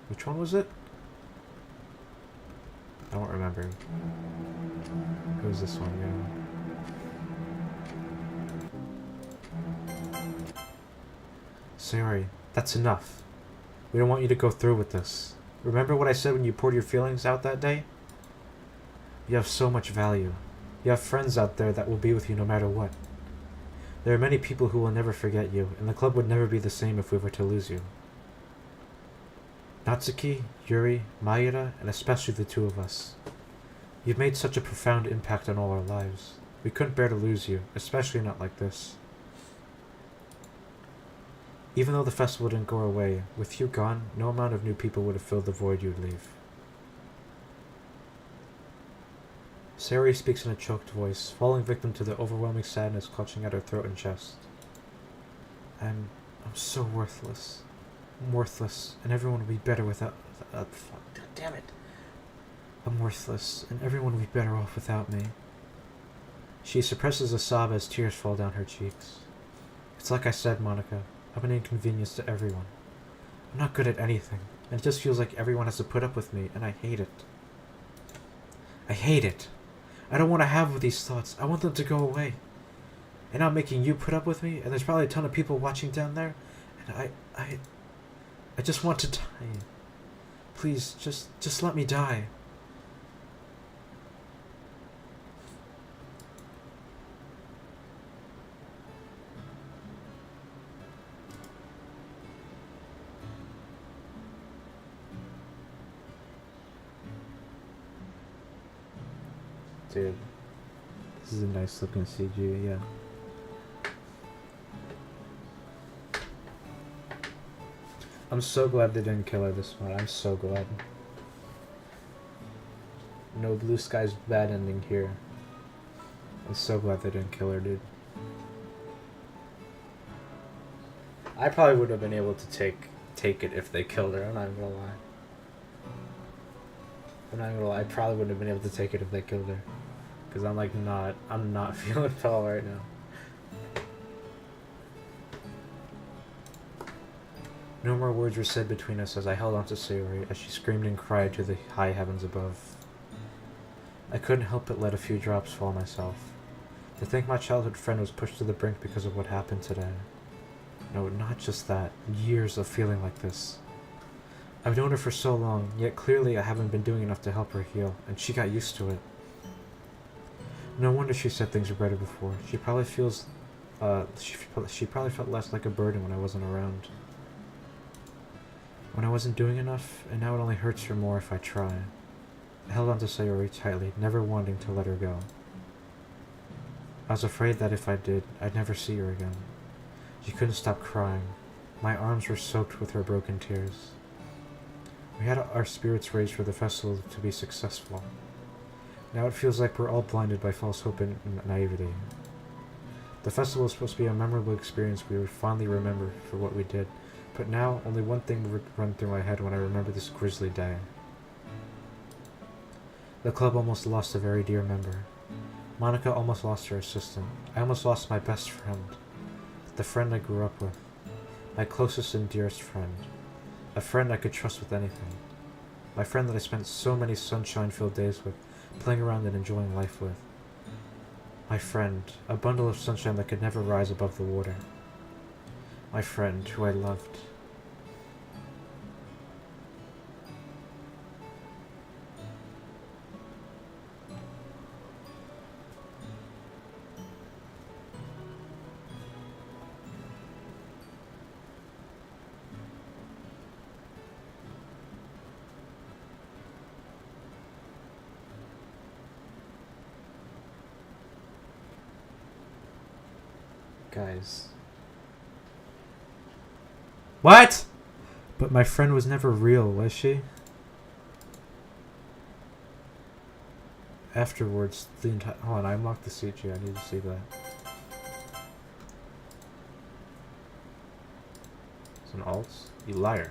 Which one was it? I don't remember. It was this one, yeah. Sayori, that's enough. We don't want you to go through with this. Remember what I said when you poured your feelings out that day? You have so much value. You have friends out there that will be with you no matter what. There are many people who will never forget you, and the club would never be the same if we were to lose you. Natsuki, Yuri, Mayura, and especially the two of us. You've made such a profound impact on all our lives. We couldn't bear to lose you, especially not like this. Even though the festival didn't go away, with you gone, no amount of new people would have filled the void you'd leave. Sayori speaks in a choked voice, falling victim to the overwhelming sadness clutching at her throat and chest. I'm so worthless. I'm worthless, and everyone would be better without... fuck, damn it. I'm worthless, and everyone would be better off without me. She suppresses a sob as tears fall down her cheeks. It's like I said, Monica. I'm an inconvenience to everyone. I'm not good at anything, and it just feels like everyone has to put up with me, and I hate it. I hate it. I don't want to have these thoughts. I want them to go away. And I'm making you put up with me, and there's probably a ton of people watching down there, and I just want to die. Please, just let me die. Dude, this is a nice looking CG, yeah. I'm so glad they didn't kill her this one. I'm so glad. No blue sky's bad ending here. I'm so glad they didn't kill her, dude. I probably would have been able to take it if they killed her. I'm not even gonna lie. I'm not even gonna lie. I probably wouldn't have been able to take it if they killed her. Because I'm not feeling well right now. No more words were said between us as I held on to Sayori as she screamed and cried to the high heavens above. I couldn't help but let a few drops fall myself. To think my childhood friend was pushed to the brink because of what happened today. No, not just that. Years of feeling like this. I've known her for so long, yet clearly I haven't been doing enough to help her heal, and she got used to it. No wonder she said things were better before. She probably feels, she probably felt less like a burden when I wasn't around. When I wasn't doing enough, and now it only hurts her more if I try. I held on to Sayori tightly, never wanting to let her go. I was afraid that if I did, I'd never see her again. She couldn't stop crying. My arms were soaked with her broken tears. We had our spirits raised for the festival to be successful. Now it feels like we're all blinded by false hope and naivety. The festival is supposed to be a memorable experience we would fondly remember for what we did, but now only one thing would run through my head when I remember this grisly day. The club almost lost a very dear member. Monica almost lost her assistant. I almost lost my best friend. The friend I grew up with. My closest and dearest friend. A friend I could trust with anything. My friend that I spent so many sunshine-filled days with, playing around and enjoying life with. My friend, a bundle of sunshine that could never rise above the water. My friend, who I loved. Guys. What? But my friend was never real, was she? Afterwards, the entire... Hold on, I unlocked the CG. I need to see that. It's an alt? You liar.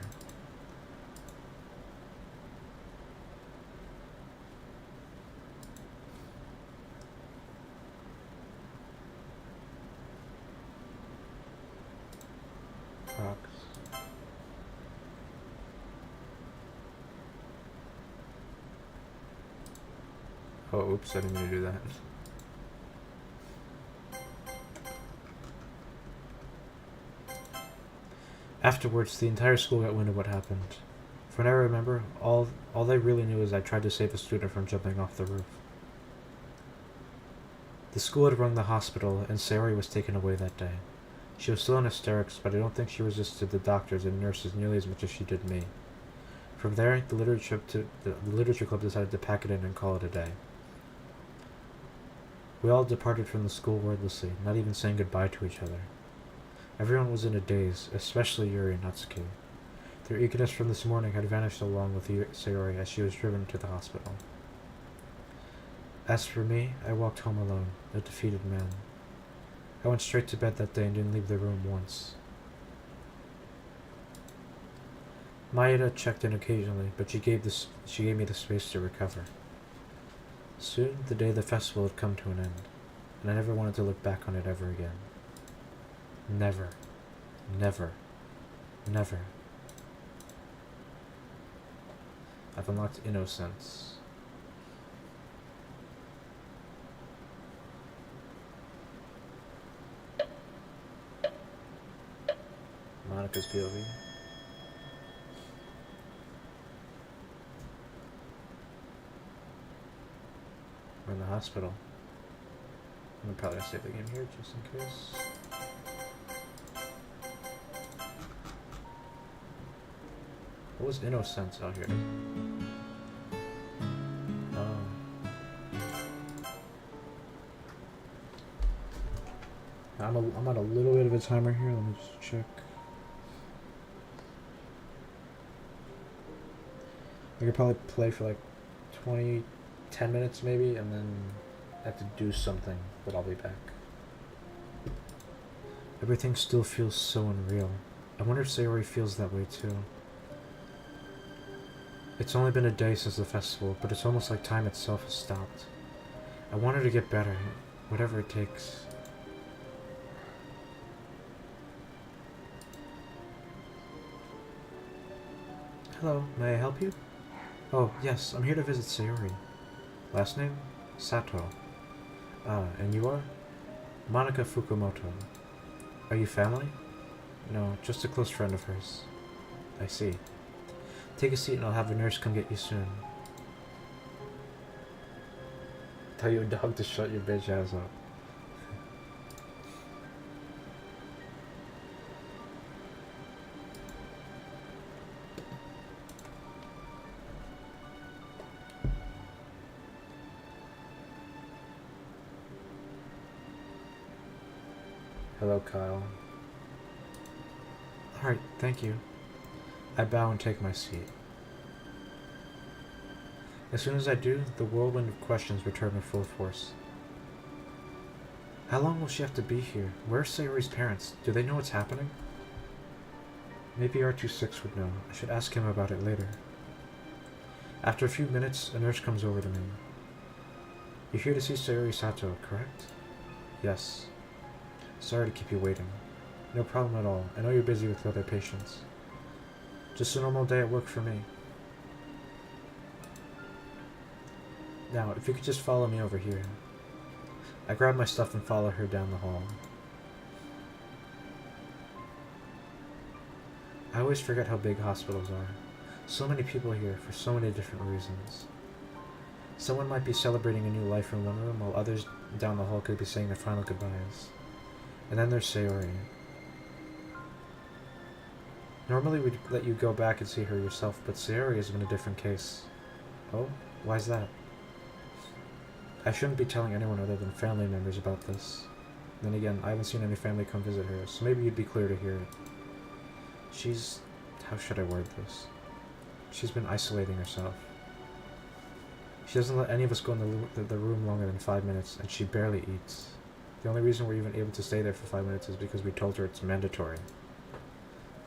Fox. Oh, oops, I didn't mean to do that. Afterwards, the entire school got wind of what happened. From what I remember, all they really knew is I tried to save a student from jumping off the roof. The school had rung the hospital, and Sayori was taken away that day. She was still in hysterics, but I don't think she resisted the doctors and nurses nearly as much as she did me. From there, the literature club decided to pack it in and call it a day. We all departed from the school wordlessly, not even saying goodbye to each other. Everyone was in a daze, especially Yuri and Natsuki. Their eagerness from this morning had vanished along with Sayori as she was driven to the hospital. As for me, I walked home alone, a defeated man. I went straight to bed that day and didn't leave the room once. Maeda checked in occasionally, but she gave me the space to recover. Soon, the day of the festival had come to an end, and I never wanted to look back on it ever again. Never. Never. Never. I've unlocked Innocence. Monika's POV. We're in the hospital. I'm probably gonna save the game here just in case. What was Innocence out here? Oh. I'm on a little bit of a timer here. Let me just check. I could probably play for like 10 minutes maybe, and then I have to do something, but I'll be back. Everything still feels so unreal. I wonder if Sayori feels that way too. It's only been a day since the festival, but it's almost like time itself has stopped. I want her to get better, whatever it takes. Hello, may I help you? Oh, yes, I'm here to visit Sayori. Last name? Sato. Ah, and you are? Monika Fukumoto. Are you family? No, just a close friend of hers. I see. Take a seat and I'll have a nurse come get you soon. Tell your dog to shut your bitch ass up. Hello, Kyle. Alright, thank you. I bow and take my seat. As soon as I do, the whirlwind of questions return with full force. How long will she have to be here? Where are Sayori's parents? Do they know what's happening? Maybe R-TwoSix would know. I should ask him about it later. After a few minutes, a nurse comes over to me. You're here to see Sayori Sato, correct? Yes. Sorry to keep you waiting. No problem at all. I know you're busy with other patients. Just a normal day at work for me. Now, if you could just follow me over here. I grab my stuff and follow her down the hall. I always forget how big hospitals are. So many people here for so many different reasons. Someone might be celebrating a new life in one room, while others down the hall could be saying their final goodbyes. And then there's Sayori. Normally we'd let you go back and see her yourself, but Sayori has been a different case. Oh? Why's that? I shouldn't be telling anyone other than family members about this. Then again, I haven't seen any family come visit her, so maybe you'd be clear to hear it. She's... how should I word this? She's been isolating herself. She doesn't let any of us go in the room longer than 5 minutes, and she barely eats. The only reason we're even able to stay there for 5 minutes is because we told her it's mandatory.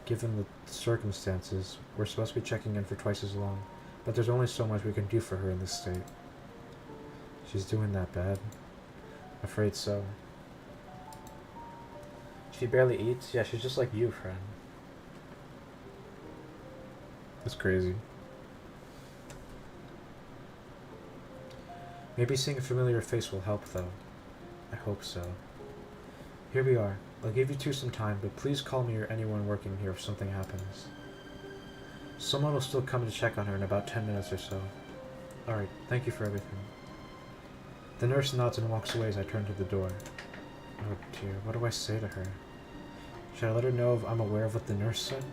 Given the circumstances, we're supposed to be checking in for twice as long, but there's only so much we can do for her in this state. She's doing that bad? Afraid so. She barely eats? Yeah, she's just like you, friend. That's crazy. Maybe seeing a familiar face will help, though. I hope so. Here we are. I'll give you two some time, but please call me or anyone working here if something happens. Someone will still come to check on her in about 10 minutes or so. Alright, thank you for everything. The nurse nods and walks away as I turn to the door. Oh dear, what do I say to her? Should I let her know if I'm aware of what the nurse said?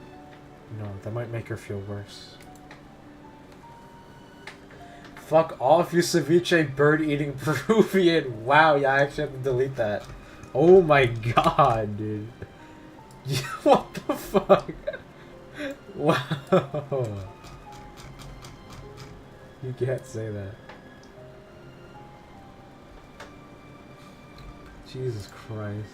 No, that might make her feel worse. Fuck off, you ceviche bird-eating Peruvian! Wow, yeah, I actually have to delete that. Oh my god, dude. What the fuck? Wow. You can't say that. Jesus Christ.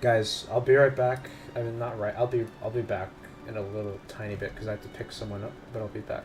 Guys, I'll be right back. I mean, not right. I'll be back in a little tiny bit because I have to pick someone up, but I'll be back.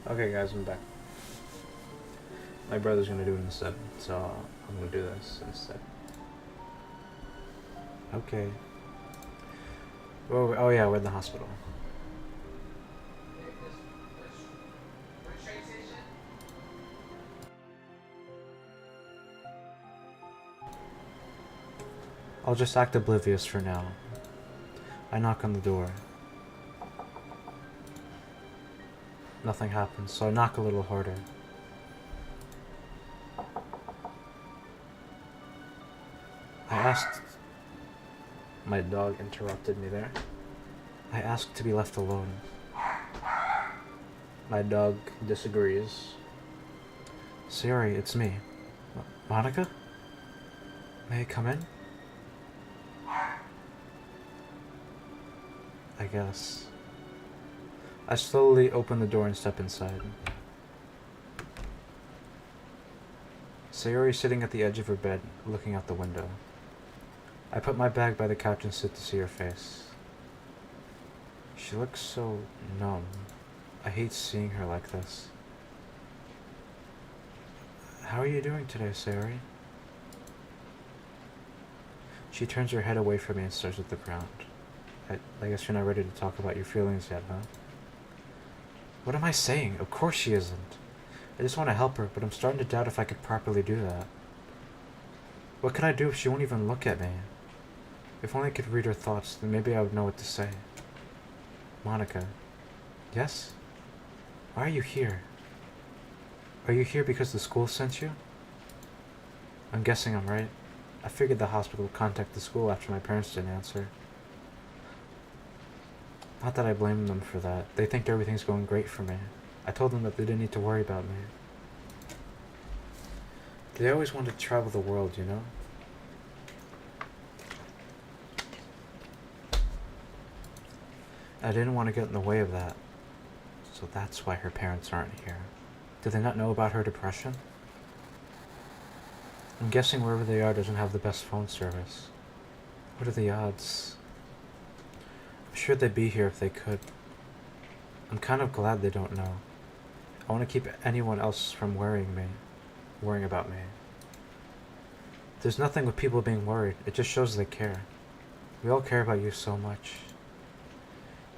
Okay, guys, I'm back. My brother's gonna do it instead, so I'm gonna do this instead. Okay. Oh yeah, we're in the hospital. I'll just act oblivious for now. I knock on the door. Nothing happens, so I knock a little harder. I asked... My dog interrupted me there. I asked to be left alone. My dog disagrees. Siri, it's me. Monica? May I come in? I guess. I slowly open the door and step inside. Sayori's sitting at the edge of her bed, looking out the window. I put my bag by the couch and sit to see her face. She looks so numb. I hate seeing her like this. How are you doing today, Sayori? She turns her head away from me and stares at the ground. I guess you're not ready to talk about your feelings yet, huh? What am I saying? Of course she isn't. I just want to help her, but I'm starting to doubt if I could properly do that. What could I do if she won't even look at me? If only I could read her thoughts, then maybe I would know what to say. Monica. Yes? Why are you here? Are you here because the school sent you? I'm guessing I'm right. I figured the hospital would contact the school after my parents didn't answer. Not that I blame them for that. They think everything's going great for me. I told them that they didn't need to worry about me. They always wanted to travel the world, you know? I didn't want to get in the way of that. So that's why her parents aren't here. Do they not know about her depression? I'm guessing wherever they are doesn't have the best phone service. What are the odds? I'm sure they'd be here if they could. I'm kind of glad they don't know. I want to keep anyone else from worrying about me. There's nothing with people being worried. It just shows they care. We all care about you so much.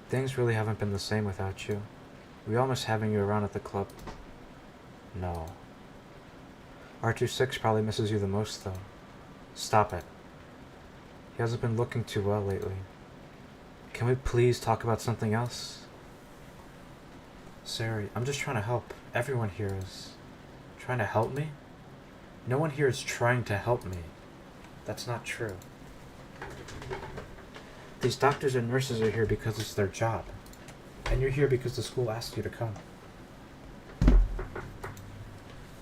Things really haven't been the same without you. We all miss having you around at the club. No. R-TwoSix probably misses you the most, though. Stop it. He hasn't been looking too well lately. Can we please talk about something else? Sari, I'm just trying to help. Everyone here is. Trying to help me? No one here is trying to help me. That's not true. These doctors and nurses are here because it's their job. And you're here because the school asked you to come.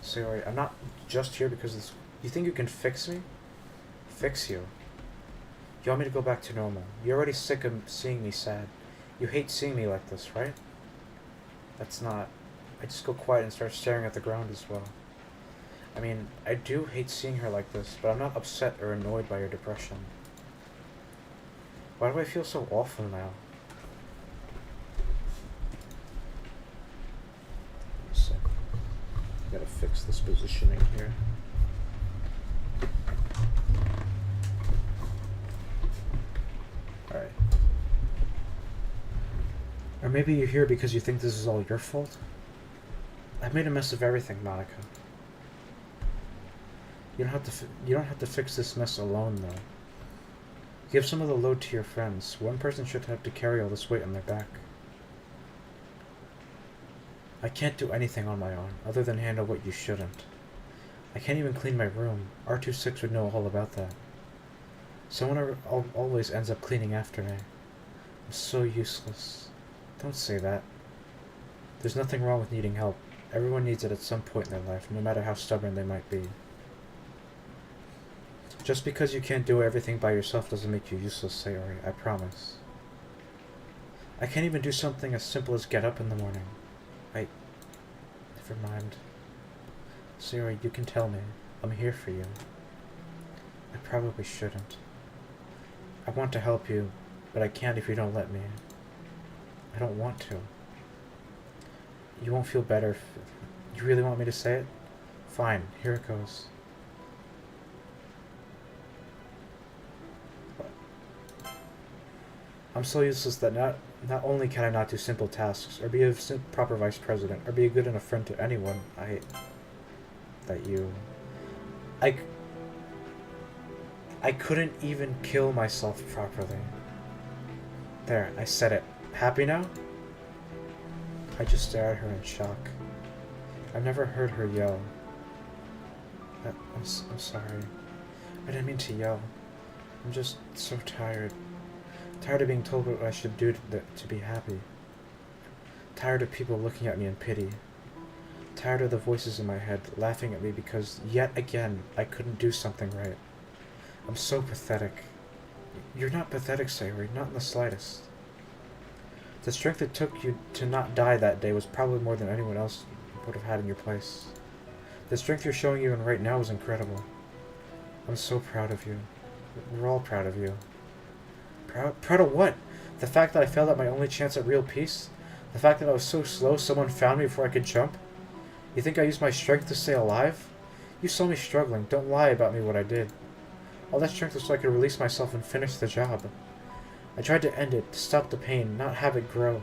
Sari, I'm not just here because of the school. You think you can fix me? Fix you? You want me to go back to normal? You're already sick of seeing me sad. You hate seeing me like this, right? That's not... I just go quiet and start staring at the ground as well. I mean, I do hate seeing her like this, but I'm not upset or annoyed by her depression. Why do I feel so awful now? A sec. Gotta fix this positioning here. Alright. Or maybe you're here because you think this is all your fault? I've made a mess of everything, Monica. You don't have to fix this mess alone, though. Give some of the load to your friends. One person should have to carry all this weight on their back. I can't do anything on my own, other than handle what you shouldn't. I can't even clean my room. R-TwoSix would know all about that. Someone always ends up cleaning after me. I'm so useless. Don't say that. There's nothing wrong with needing help. Everyone needs it at some point in their life, no matter how stubborn they might be. Just because you can't do everything by yourself doesn't make you useless, Sayori, I promise. I can't even do something as simple as get up in the morning. Never mind. Sayori, you can tell me. I'm here for you. I probably shouldn't. I want to help you, but I can't if you don't let me. I don't want to. You won't feel better if... You really want me to say it? Fine, here it goes. I'm so useless that not only can I not do simple tasks, or be a proper vice president, or be a good enough friend to anyone, I couldn't even kill myself properly. There, I said it. Happy now? I just stare at her in shock. I've never heard her yell. I'm sorry. I didn't mean to yell. I'm just so tired. Tired of being told what I should do to be happy. Tired of people looking at me in pity. Tired of the voices in my head laughing at me because, yet again, I couldn't do something right. I'm so pathetic. You're not pathetic, Sayori, not in the slightest. The strength it took you to not die that day was probably more than anyone else would have had in your place. The strength you're showing even right now is incredible. I'm so proud of you. We're all proud of you. Proud of what? The fact that I failed at my only chance at real peace? The fact that I was so slow someone found me before I could jump? You think I used my strength to stay alive? You saw me struggling. Don't lie about me what I did. All that strength was so I could release myself and finish the job. I tried to end it, to stop the pain, not have it grow.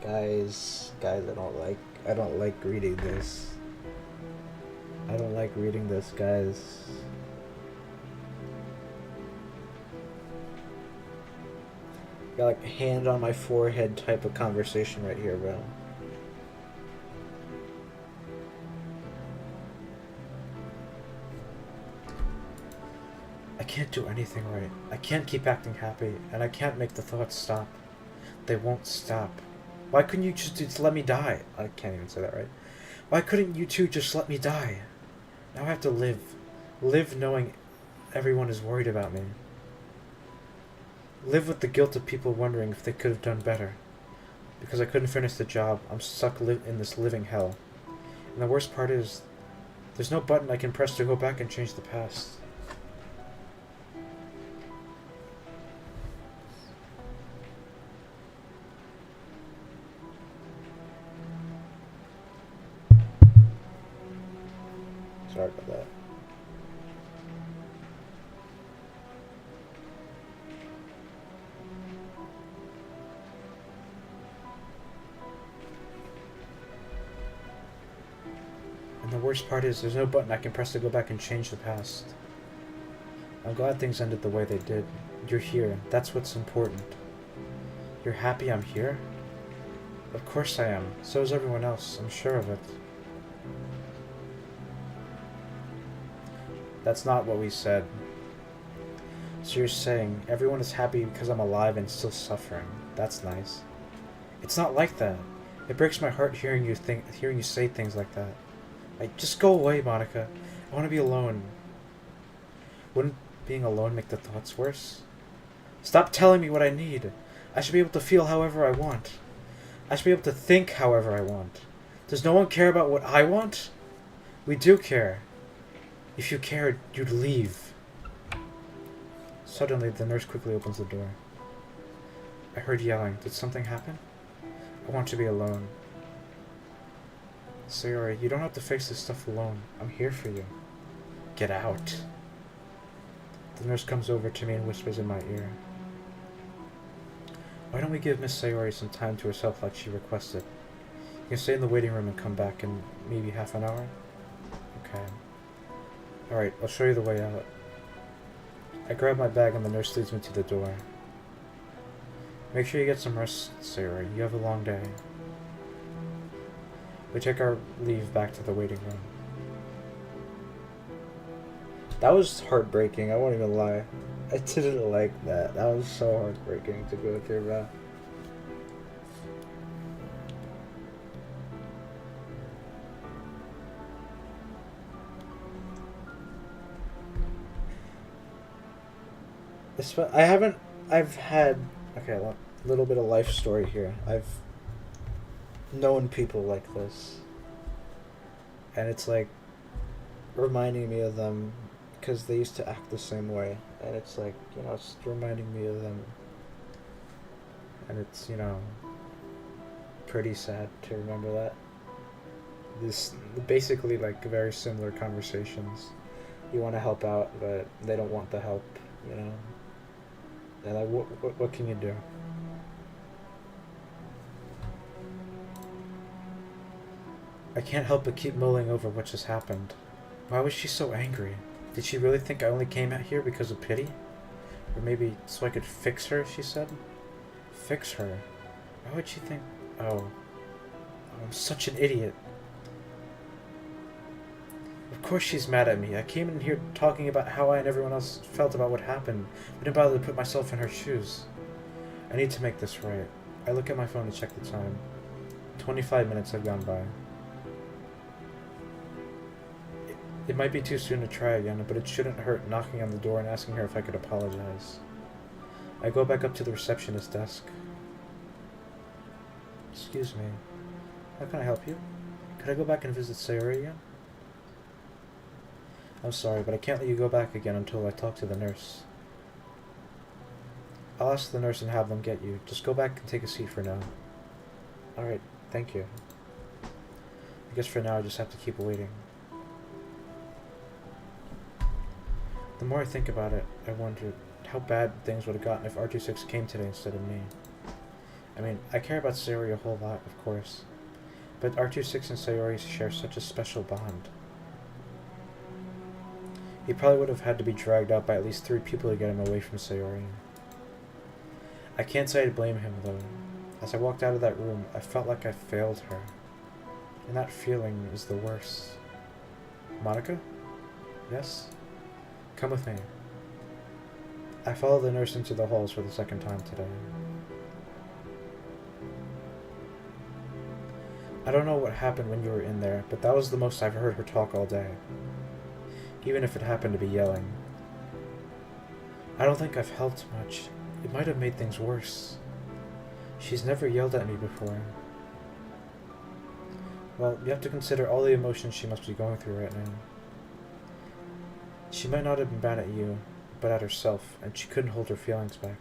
Guys, I don't like reading this. I don't like reading this, guys. Got like hand on my forehead type of conversation right here, bro. I can't do anything right. I can't keep acting happy, and I can't make the thoughts stop. They won't stop. Why couldn't you just let me die? I can't even say that right. Why couldn't you two just let me die? Now I have to live. Live knowing everyone is worried about me. Live with the guilt of people wondering if they could have done better. Because I couldn't finish the job, I'm stuck in this living hell. And the worst part is, there's no button I can press to go back and change the past. Sorry about that. And the worst part is, there's no button I can press to go back and change the past. I'm glad things ended the way they did. You're here. That's what's important. You're happy I'm here? Of course I am. So is everyone else. I'm sure of it. That's not what we said. So you're saying everyone is happy because I'm alive and still suffering. That's nice. It's not like that. It breaks my heart hearing you say things like that. Like, just go away, Monica. I want to be alone. Wouldn't being alone make the thoughts worse? Stop telling me what I need. I should be able to feel however I want. I should be able to think however I want. Does no one care about what I want? We do care. If you cared, you'd leave. Suddenly, the nurse quickly opens the door. I heard yelling. Did something happen? I want to be alone. Sayori, you don't have to face this stuff alone. I'm here for you. Get out. The nurse comes over to me and whispers in my ear. Why don't we give Miss Sayori some time to herself like she requested? You can stay in the waiting room and come back in maybe half an hour? Okay. Alright, I'll show you the way out. I grab my bag and the nurse leads me to the door. Make sure you get some rest, Sayori. You have a long day. We take our leave back to the waiting room. That was heartbreaking, I won't even lie. I didn't like that. That was so heartbreaking to go through, bro. I've had, okay, a little bit of life story here. I've known people like this. And it's like reminding me of them because they used to act the same way. And it's like, you know, it's reminding me of them. And it's, you know, pretty sad to remember that. This basically like very similar conversations. You want to help out, but they don't want the help, you know. And like, what can you do? I can't help but keep mulling over what just happened. Why was she so angry? Did she really think I only came out here because of pity? Or maybe so I could fix her, she said? Fix her? Why would she think... Oh, I'm such an idiot. Of course she's mad at me. I came in here talking about how I and everyone else felt about what happened. I didn't bother to put myself in her shoes. I need to make this right. I look at my phone to check the time. 25 minutes have gone by. It might be too soon to try again, but it shouldn't hurt knocking on the door and asking her if I could apologize. I go back up to the receptionist's desk. Excuse me. How can I help you? Could I go back and visit Sayori again? I'm sorry, but I can't let you go back again until I talk to the nurse. I'll ask the nurse and have them get you. Just go back and take a seat for now. Alright, thank you. I guess for now I just have to keep waiting. The more I think about it, I wonder how bad things would have gotten if R-TwoSix came today instead of me. I mean, I care about Sayori a whole lot, of course, but R-TwoSix and Sayori share such a special bond. He probably would have had to be dragged out by at least 3 people to get him away from Sayori. I can't say I blame him, though. As I walked out of that room, I felt like I failed her. And that feeling is the worst. Monica? Yes? Come with me. I followed the nurse into the halls for the second time today. I don't know what happened when you were in there, but that was the most I've heard her talk all day. Even if it happened to be yelling. I don't think I've helped much. It might have made things worse. She's never yelled at me before. Well, you have to consider all the emotions she must be going through right now. She might not have been mad at you, but at herself, and she couldn't hold her feelings back.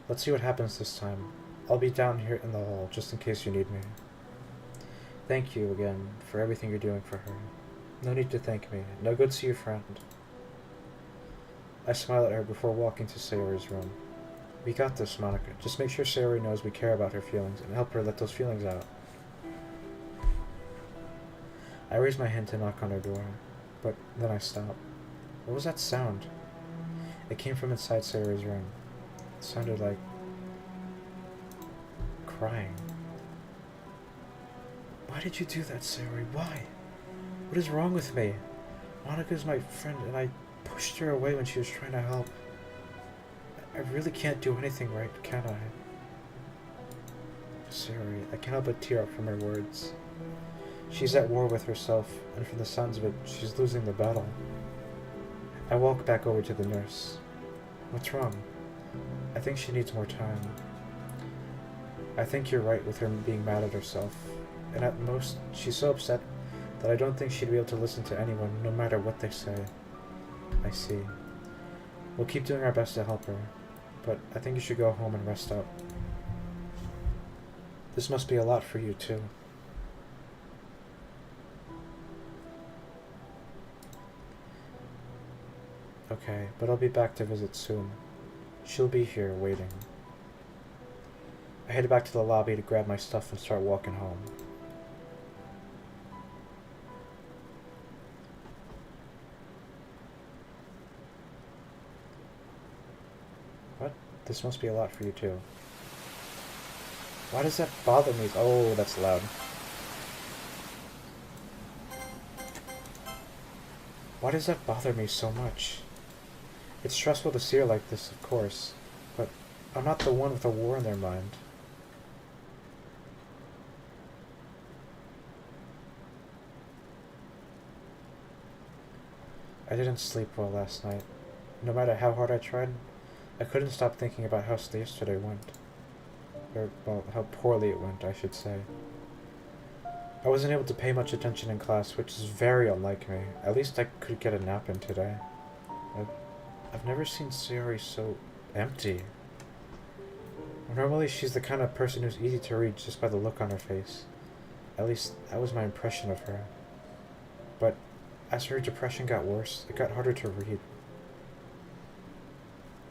Let's see what happens this time. I'll be down here in the hall, just in case you need me. Thank you again for everything you're doing for her. No need to thank me. No good to your friend. I smile at her before walking to Sayori's room. We got this, Monica. Just make sure Sayori knows we care about her feelings and help her let those feelings out. I raise my hand to knock on her door, but then I stop. What was that sound? It came from inside Sayori's room. It sounded like... crying. Why did you do that, Sayori? Why? What is wrong with me? Monica's my friend, and I pushed her away when she was trying to help. I really can't do anything right, can I? Sayori, I can't help but tear up from her words. She's at war with herself, and from the sounds of it, she's losing the battle. I walk back over to the nurse. What's wrong? I think she needs more time. I think you're right with her being mad at herself, and at most, she's so upset that I don't think she'd be able to listen to anyone, no matter what they say. I see. We'll keep doing our best to help her, but I think you should go home and rest up. This must be a lot for you, too. Okay, but I'll be back to visit soon. She'll be here, waiting. I head back to the lobby to grab my stuff and start walking home. What? This must be a lot for you too. Why does that bother me? Oh, that's loud. Why does that bother me so much? It's stressful to see her like this, of course, but I'm not the one with a war in their mind. I didn't sleep well last night. No matter how hard I tried, I couldn't stop thinking about how yesterday went. Or, well, how poorly it went, I should say. I wasn't able to pay much attention in class, which is very unlike me. At least I could get a nap in today. I've never seen Sayori so empty. Normally, she's the kind of person who's easy to read just by the look on her face. At least, that was my impression of her. But as her depression got worse, it got harder to read.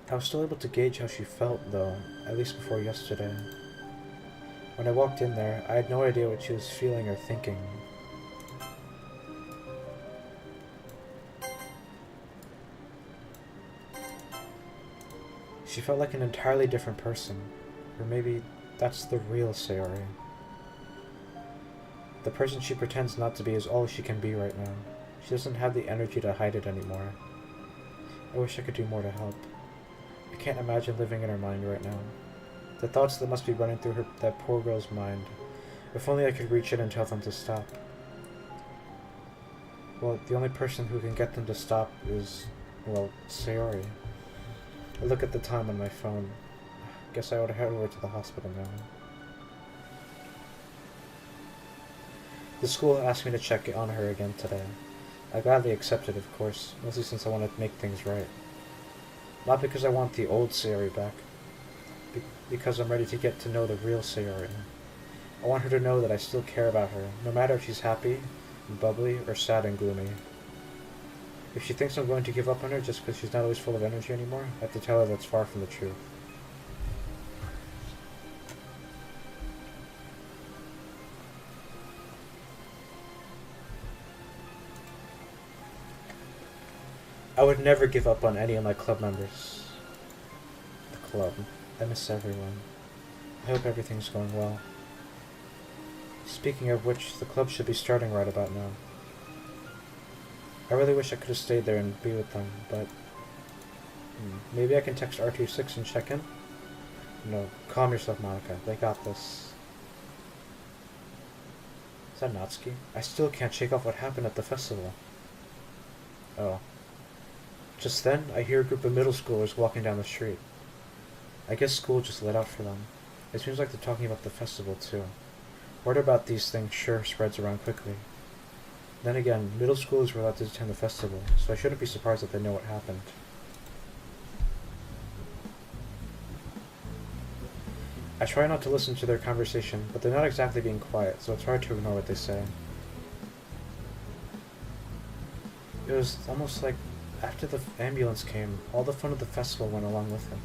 I was still able to gauge how she felt, though, at least before yesterday. When I walked in there, I had no idea what she was feeling or thinking. She felt like an entirely different person. Or maybe that's the real Sayori. The person she pretends not to be is all she can be right now. She doesn't have the energy to hide it anymore. I wish I could do more to help. I can't imagine living in her mind right now. The thoughts that must be running through that poor girl's mind. If only I could reach in and tell them to stop. Well, the only person who can get them to stop is, well, Sayori. I look at the time on my phone. Guess I ought to head over to the hospital now. The school asked me to check on her again today. I gladly accepted, of course, mostly since I wanted to make things right. Not because I want the old Sayori back, because I'm ready to get to know the real Sayori. I want her to know that I still care about her, no matter if she's happy, and bubbly, or sad and gloomy. If she thinks I'm going to give up on her just because she's not always full of energy anymore, I have to tell her that's far from the truth. I would never give up on any of my club members. The club. I miss everyone. I hope everything's going well. Speaking of which, the club should be starting right about now. I really wish I could have stayed there and be with them, but... maybe I can text R-TwoSix and check in? No, calm yourself, Monica. They got this. Is that Natsuki? I still can't shake off what happened at the festival. Oh. Just then, I hear a group of middle schoolers walking down the street. I guess school just let out for them. It seems like they're talking about the festival, too. Word about these things sure spreads around quickly. Then again, middle schoolers were allowed to attend the festival, so I shouldn't be surprised that they know what happened. I try not to listen to their conversation, but they're not exactly being quiet, so it's hard to ignore what they say. It was almost like after the ambulance came, all the fun of the festival went along with him.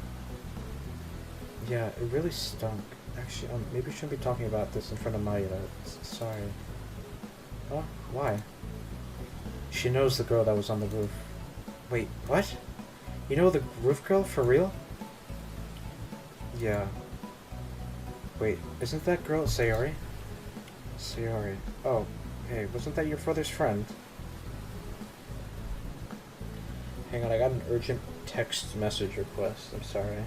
Yeah, it really stunk. Actually, maybe we shouldn't be talking about this in front of Maeda. Sorry. Oh, why? She knows the girl that was on the roof. Wait, what? You know the roof girl, for real? Yeah. Wait, isn't that girl Sayori? Sayori. Oh, hey, wasn't that your brother's friend? Hang on, I got an urgent text message request. I'm sorry.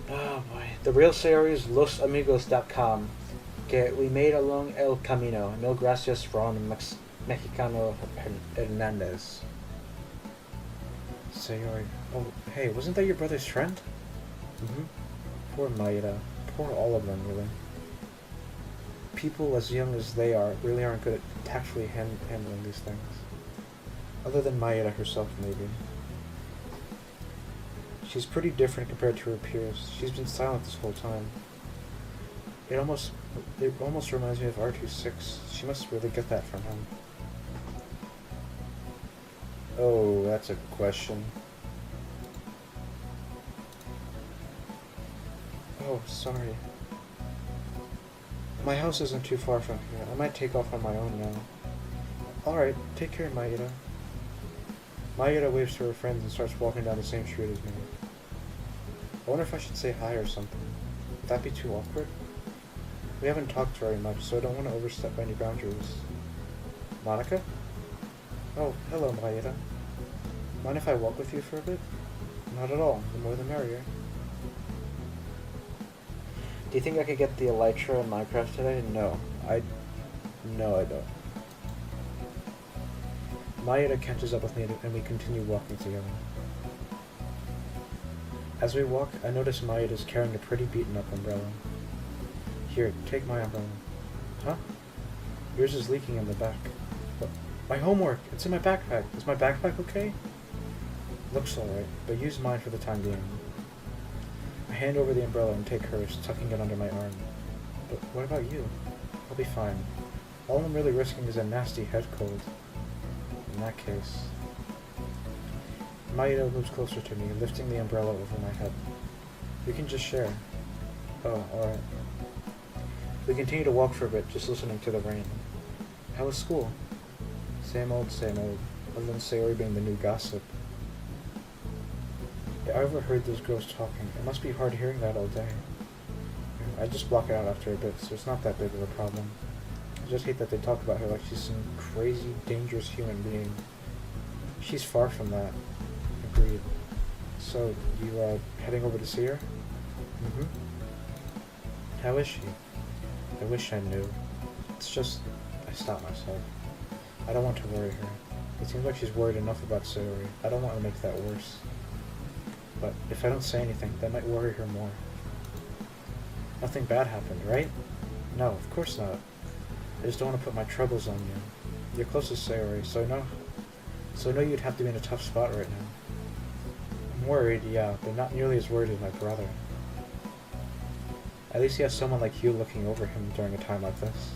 Oh boy. The real Sayori is losamigos.com. Que we made along el camino. No gracias from Mexicano Hernandez. Sayori. Oh, hey, wasn't that your brother's friend? Mm-hmm. Poor Maeda. Poor all of them, really. People as young as they are really aren't good at tactfully handling these things. Other than Maeda herself, maybe. She's pretty different compared to her peers. She's been silent this whole time. It almost reminds me of R-TwoSix. She must really get that from him. Oh, that's a question. Oh, sorry. My house isn't too far from here. I might take off on my own now. Alright, take care, Maeda. Maeda waves to her friends and starts walking down the same street as me. I wonder if I should say hi or something. Would that be too awkward? We haven't talked very much, so I don't want to overstep any boundaries. Monica? Oh, hello, Maeda. Mind if I walk with you for a bit? Not at all. The more the merrier. Do you think I could get the Elytra in Minecraft today? No, I don't. Maeda catches up with me and we continue walking together. As we walk, I notice Maeda is carrying a pretty beaten up umbrella. Here, take my umbrella. Huh? Yours is leaking in the back. What? My homework! It's in my backpack. Is my backpack okay? Looks alright, but use mine for the time being. I hand over the umbrella and take hers, tucking it under my arm. But what about you? I'll be fine. All I'm really risking is a nasty head cold. In that case... Maeda moves closer to me, lifting the umbrella over my head. We can just share. Oh, alright. We continue to walk for a bit, just listening to the rain. How was school? Same old, other than Sayori being the new gossip. Yeah, I overheard those girls talking. It must be hard hearing that all day. I just block it out after a bit, so it's not that big of a problem. I just hate that they talk about her like she's some crazy, dangerous human being. She's far from that. Agreed. So, you, heading over to see her? Mm-hmm. How is she? I wish I knew. It's just... I stop myself. I don't want to worry her. It seems like she's worried enough about Sayori. I don't want to make that worse. But if I don't say anything, that might worry her more. Nothing bad happened, right? No, of course not. I just don't want to put my troubles on you. You're close to Sayori, so I know you'd have to be in a tough spot right now. I'm worried, yeah, but not nearly as worried as my brother. At least he has someone like you looking over him during a time like this.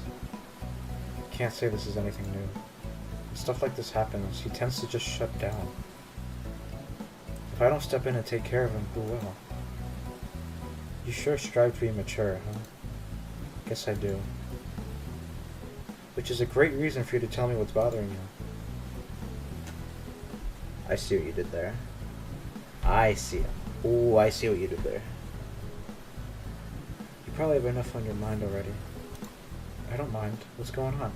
Can't say this is anything new. When stuff like this happens, he tends to just shut down. If I don't step in and take care of him, who will? You sure strive to be mature, huh? Guess I do. Which is a great reason for you to tell me what's bothering you. I see what you did there. I see it. Ooh, I see what you did there. You probably have enough on your mind already. I don't mind. What's going on?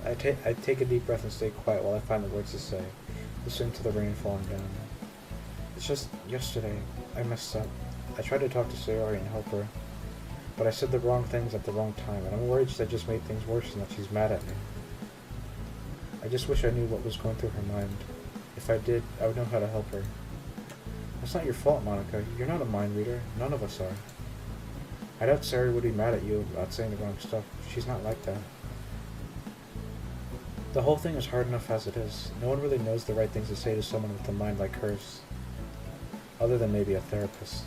I take a deep breath and stay quiet while I find the words to say, listening to the rain falling down. It's just yesterday, I messed up. I tried to talk to Sayori and help her, but I said the wrong things at the wrong time, and I'm worried that just made things worse and that she's mad at me. I just wish I knew what was going through her mind. If I did, I would know how to help her. That's not your fault, Monica. You're not a mind reader. None of us are. I doubt Sayori would be mad at you about saying the wrong stuff. She's not like that. The whole thing is hard enough as it is. No one really knows the right things to say to someone with a mind like hers. Other than maybe a therapist.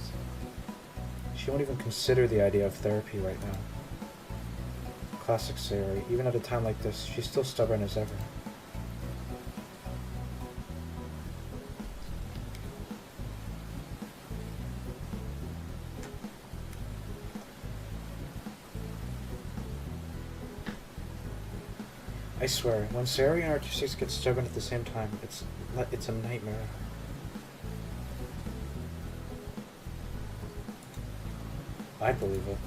She won't even consider the idea of therapy right now. Classic Sayori. Even at a time like this, she's still stubborn as ever. I swear, when Sayori and R-TwoSix get stubborn at the same time, it's a nightmare. I believe it.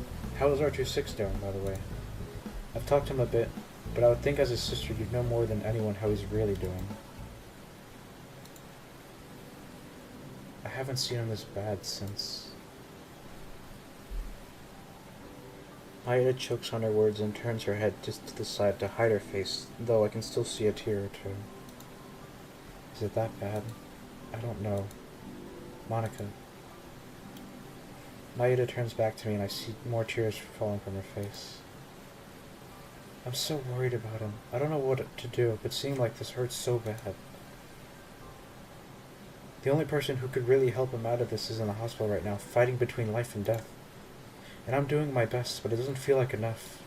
How is R-TwoSix doing, by the way? I've talked to him a bit, but I would think as his sister you'd know more than anyone how he's really doing. I haven't seen him this bad since... Maeda chokes on her words and turns her head just to the side to hide her face, though I can still see a tear or two. Is it that bad? I don't know. Monica. Maeda turns back to me and I see more tears falling from her face. I'm so worried about him. I don't know what to do, but seeing like this hurts so bad. The only person who could really help him out of this is in the hospital right now, fighting between life and death. And I'm doing my best, but it doesn't feel like enough.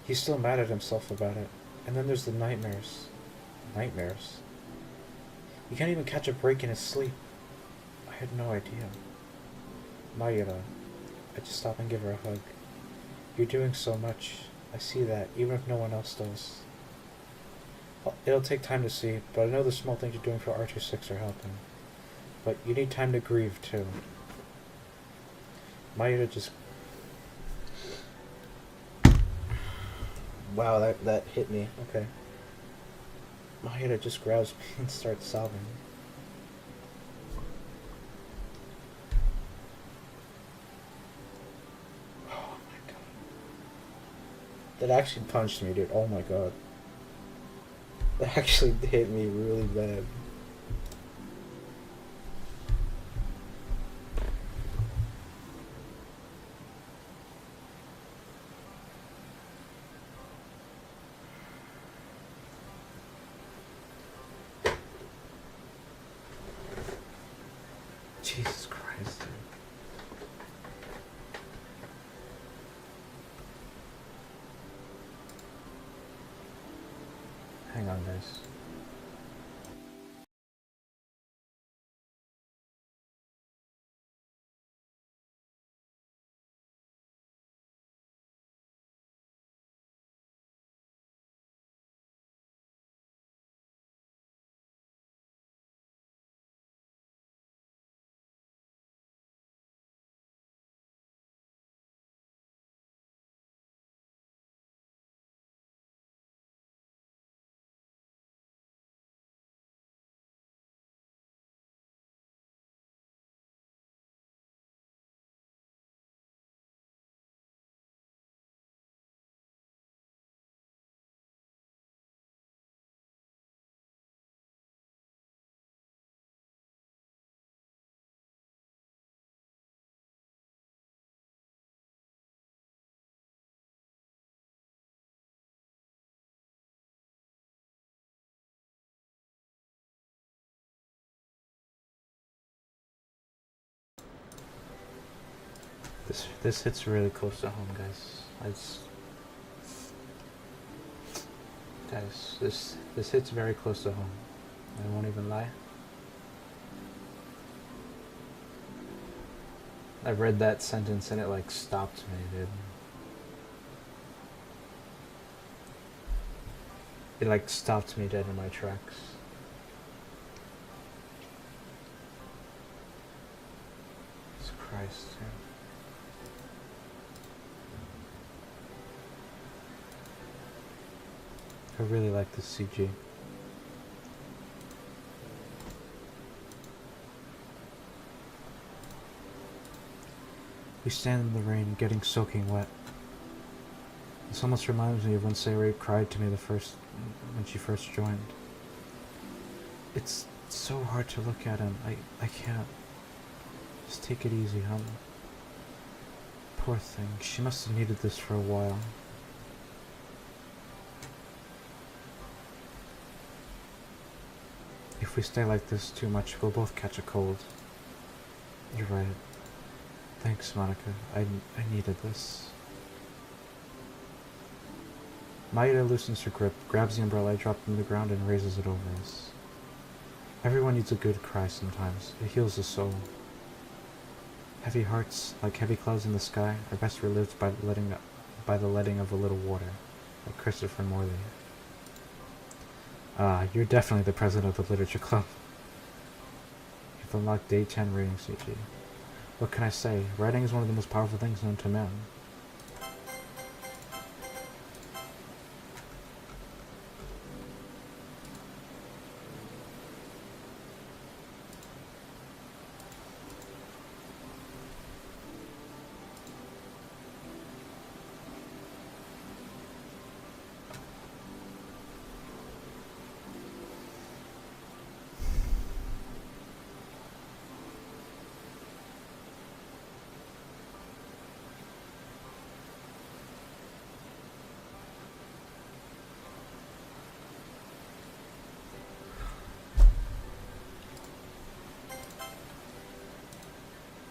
He's still mad at himself about it. And then there's the nightmares. Nightmares? He can't even catch a break in his sleep. I had no idea. Maeda. I just stop and give her a hug. You're doing so much. I see that, even if no one else does. It'll take time to see, but I know the small things you're doing for R-TwoSix are helping. But you need time to grieve, too. Maeda just Wow, that hit me. Okay. Mahira just grabs me and starts sobbing. Oh my god. That actually punched me, dude. Oh my god. That actually hit me really bad. Jesus Christ, dude. Hang on, guys. This hits really close to home, guys. Guys, this hits very close to home. I won't even lie. I read that sentence and it like stopped me, dude. It like stopped me dead in my tracks. Jesus Christ, yeah. I really like this CG. We stand in the rain, getting soaking wet. This almost reminds me of when Sayori cried to me when she first joined. It's so hard to look at him. I can't. Just take it easy, huh? Poor thing. She must have needed this for a while. If we stay like this too much, we'll both catch a cold. You're right. Thanks, Monica. I needed this. Maida loosens her grip, grabs the umbrella I dropped on the ground, and raises it over us. Everyone needs a good cry sometimes. It heals the soul. Heavy hearts, like heavy clouds in the sky, are best relived by the letting of a little water, like Christopher Morley. Ah, you're definitely the president of the literature club. You've unlocked day 10 reading, CG. What can I say? Writing is one of the most powerful things known to man.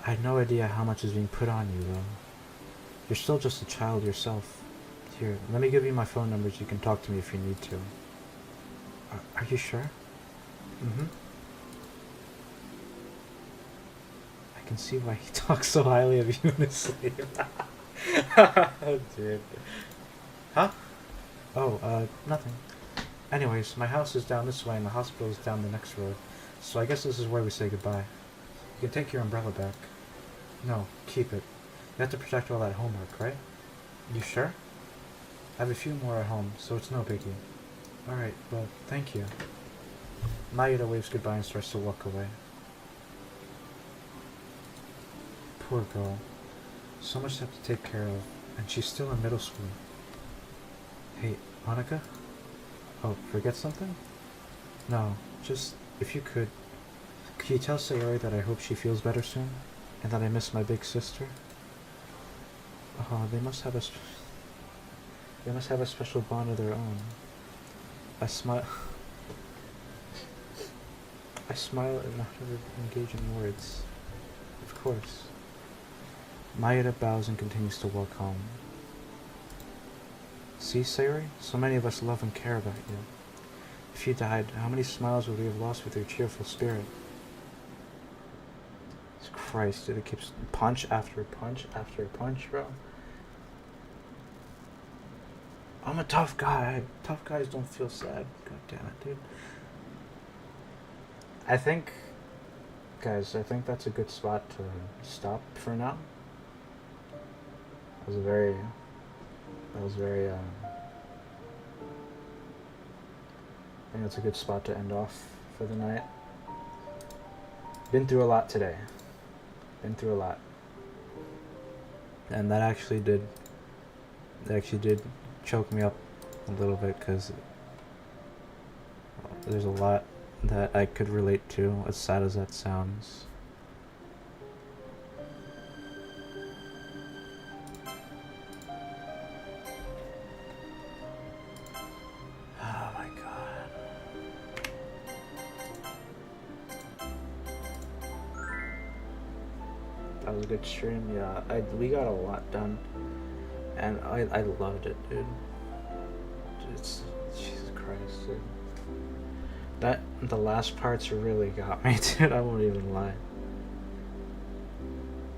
I had no idea how much is being put on you, though. You're still just a child yourself. Here, let me give you my phone numbers. You can talk to me if you need to. Are you sure? Mm-hmm. I can see why he talks so highly of you in his sleep. Dude. Huh? Oh, nothing. Anyways, my house is down this way and the hospital is down the next road. So I guess this is where we say goodbye. You can take your umbrella back. No, keep it. You have to protect all that homework, right? You sure? have a few more at home, so it's no biggie. Alright, well, thank you. Mayura waves goodbye and starts to walk away. Poor girl. So much to have to take care of, and she's still in middle school. Hey, Monica? Oh, forget something? No, just, if you could you tell Sayori that I hope she feels better soon? And that I miss my big sister? Oh, they must have a special bond of their own. I smile and not engage in words. Of course. Mayura bows and continues to walk home. See, Sayori? So many of us love and care about you. If you died, how many smiles would we have lost with your cheerful spirit? Christ, dude, it keeps punch after punch after punch, bro. I'm a tough guy. Tough guys don't feel sad. God damn it, dude. I think, guys, I think that's a good spot to stop for now. That was very, I think that's a good spot to end off for the night. Been through a lot today. Been through a lot. And that actually did choke me up a little bit, because there's a lot that I could relate to, as sad as that sounds. Oh my god. That was a good stream, yeah. We got a lot done. And I loved it, dude. It's, Jesus Christ, dude. The last parts really got me, dude. I won't even lie.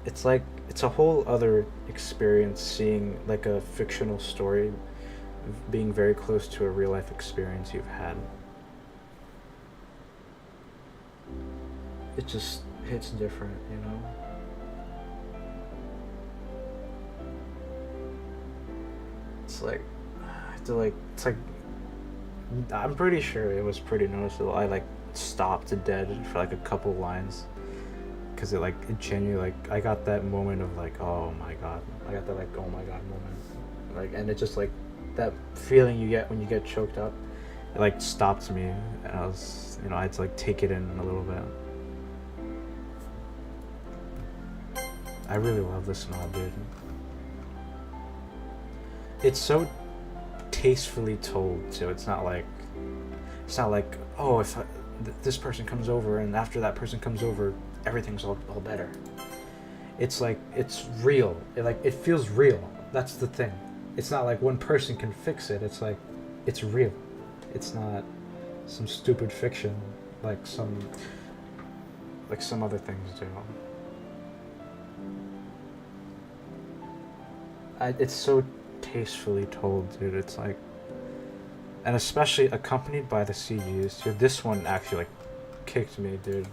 It's like, it's a whole other experience seeing like a fictional story being very close to a real life experience you've had. It just hits different, you know? It's like, it's like, I'm pretty sure it was pretty noticeable. I like stopped dead for like a couple lines, because it genuinely, like, I got that moment of like, oh my god. I got that like, oh my god moment. Like, and it just like, that feeling you get when you get choked up, it like stopped me, and I was, you know, I had to like take it in a little bit. I really love this mod, dude. It's so tastefully told too. It's not like, oh, if this person comes over and after that person comes over, everything's all better. It's like, it's real. It feels real. That's the thing. It's not like one person can fix it. It's like, it's real. It's not some stupid fiction like some other things do. It's so tastefully told, dude. It's like, and especially accompanied by the CGs, dude. This one actually like kicked me, dude.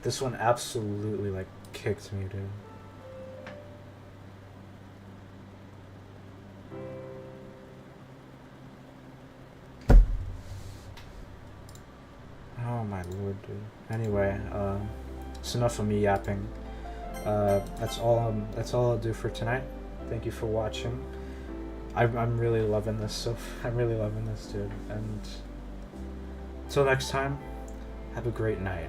This one absolutely like kicked me, dude. Oh my lord, dude. Anyway, it's enough of me yapping. That's all I'll do for tonight. Thank you for watching. I'm really loving this stuff. I'm really loving this, dude. And until next time, have a great night.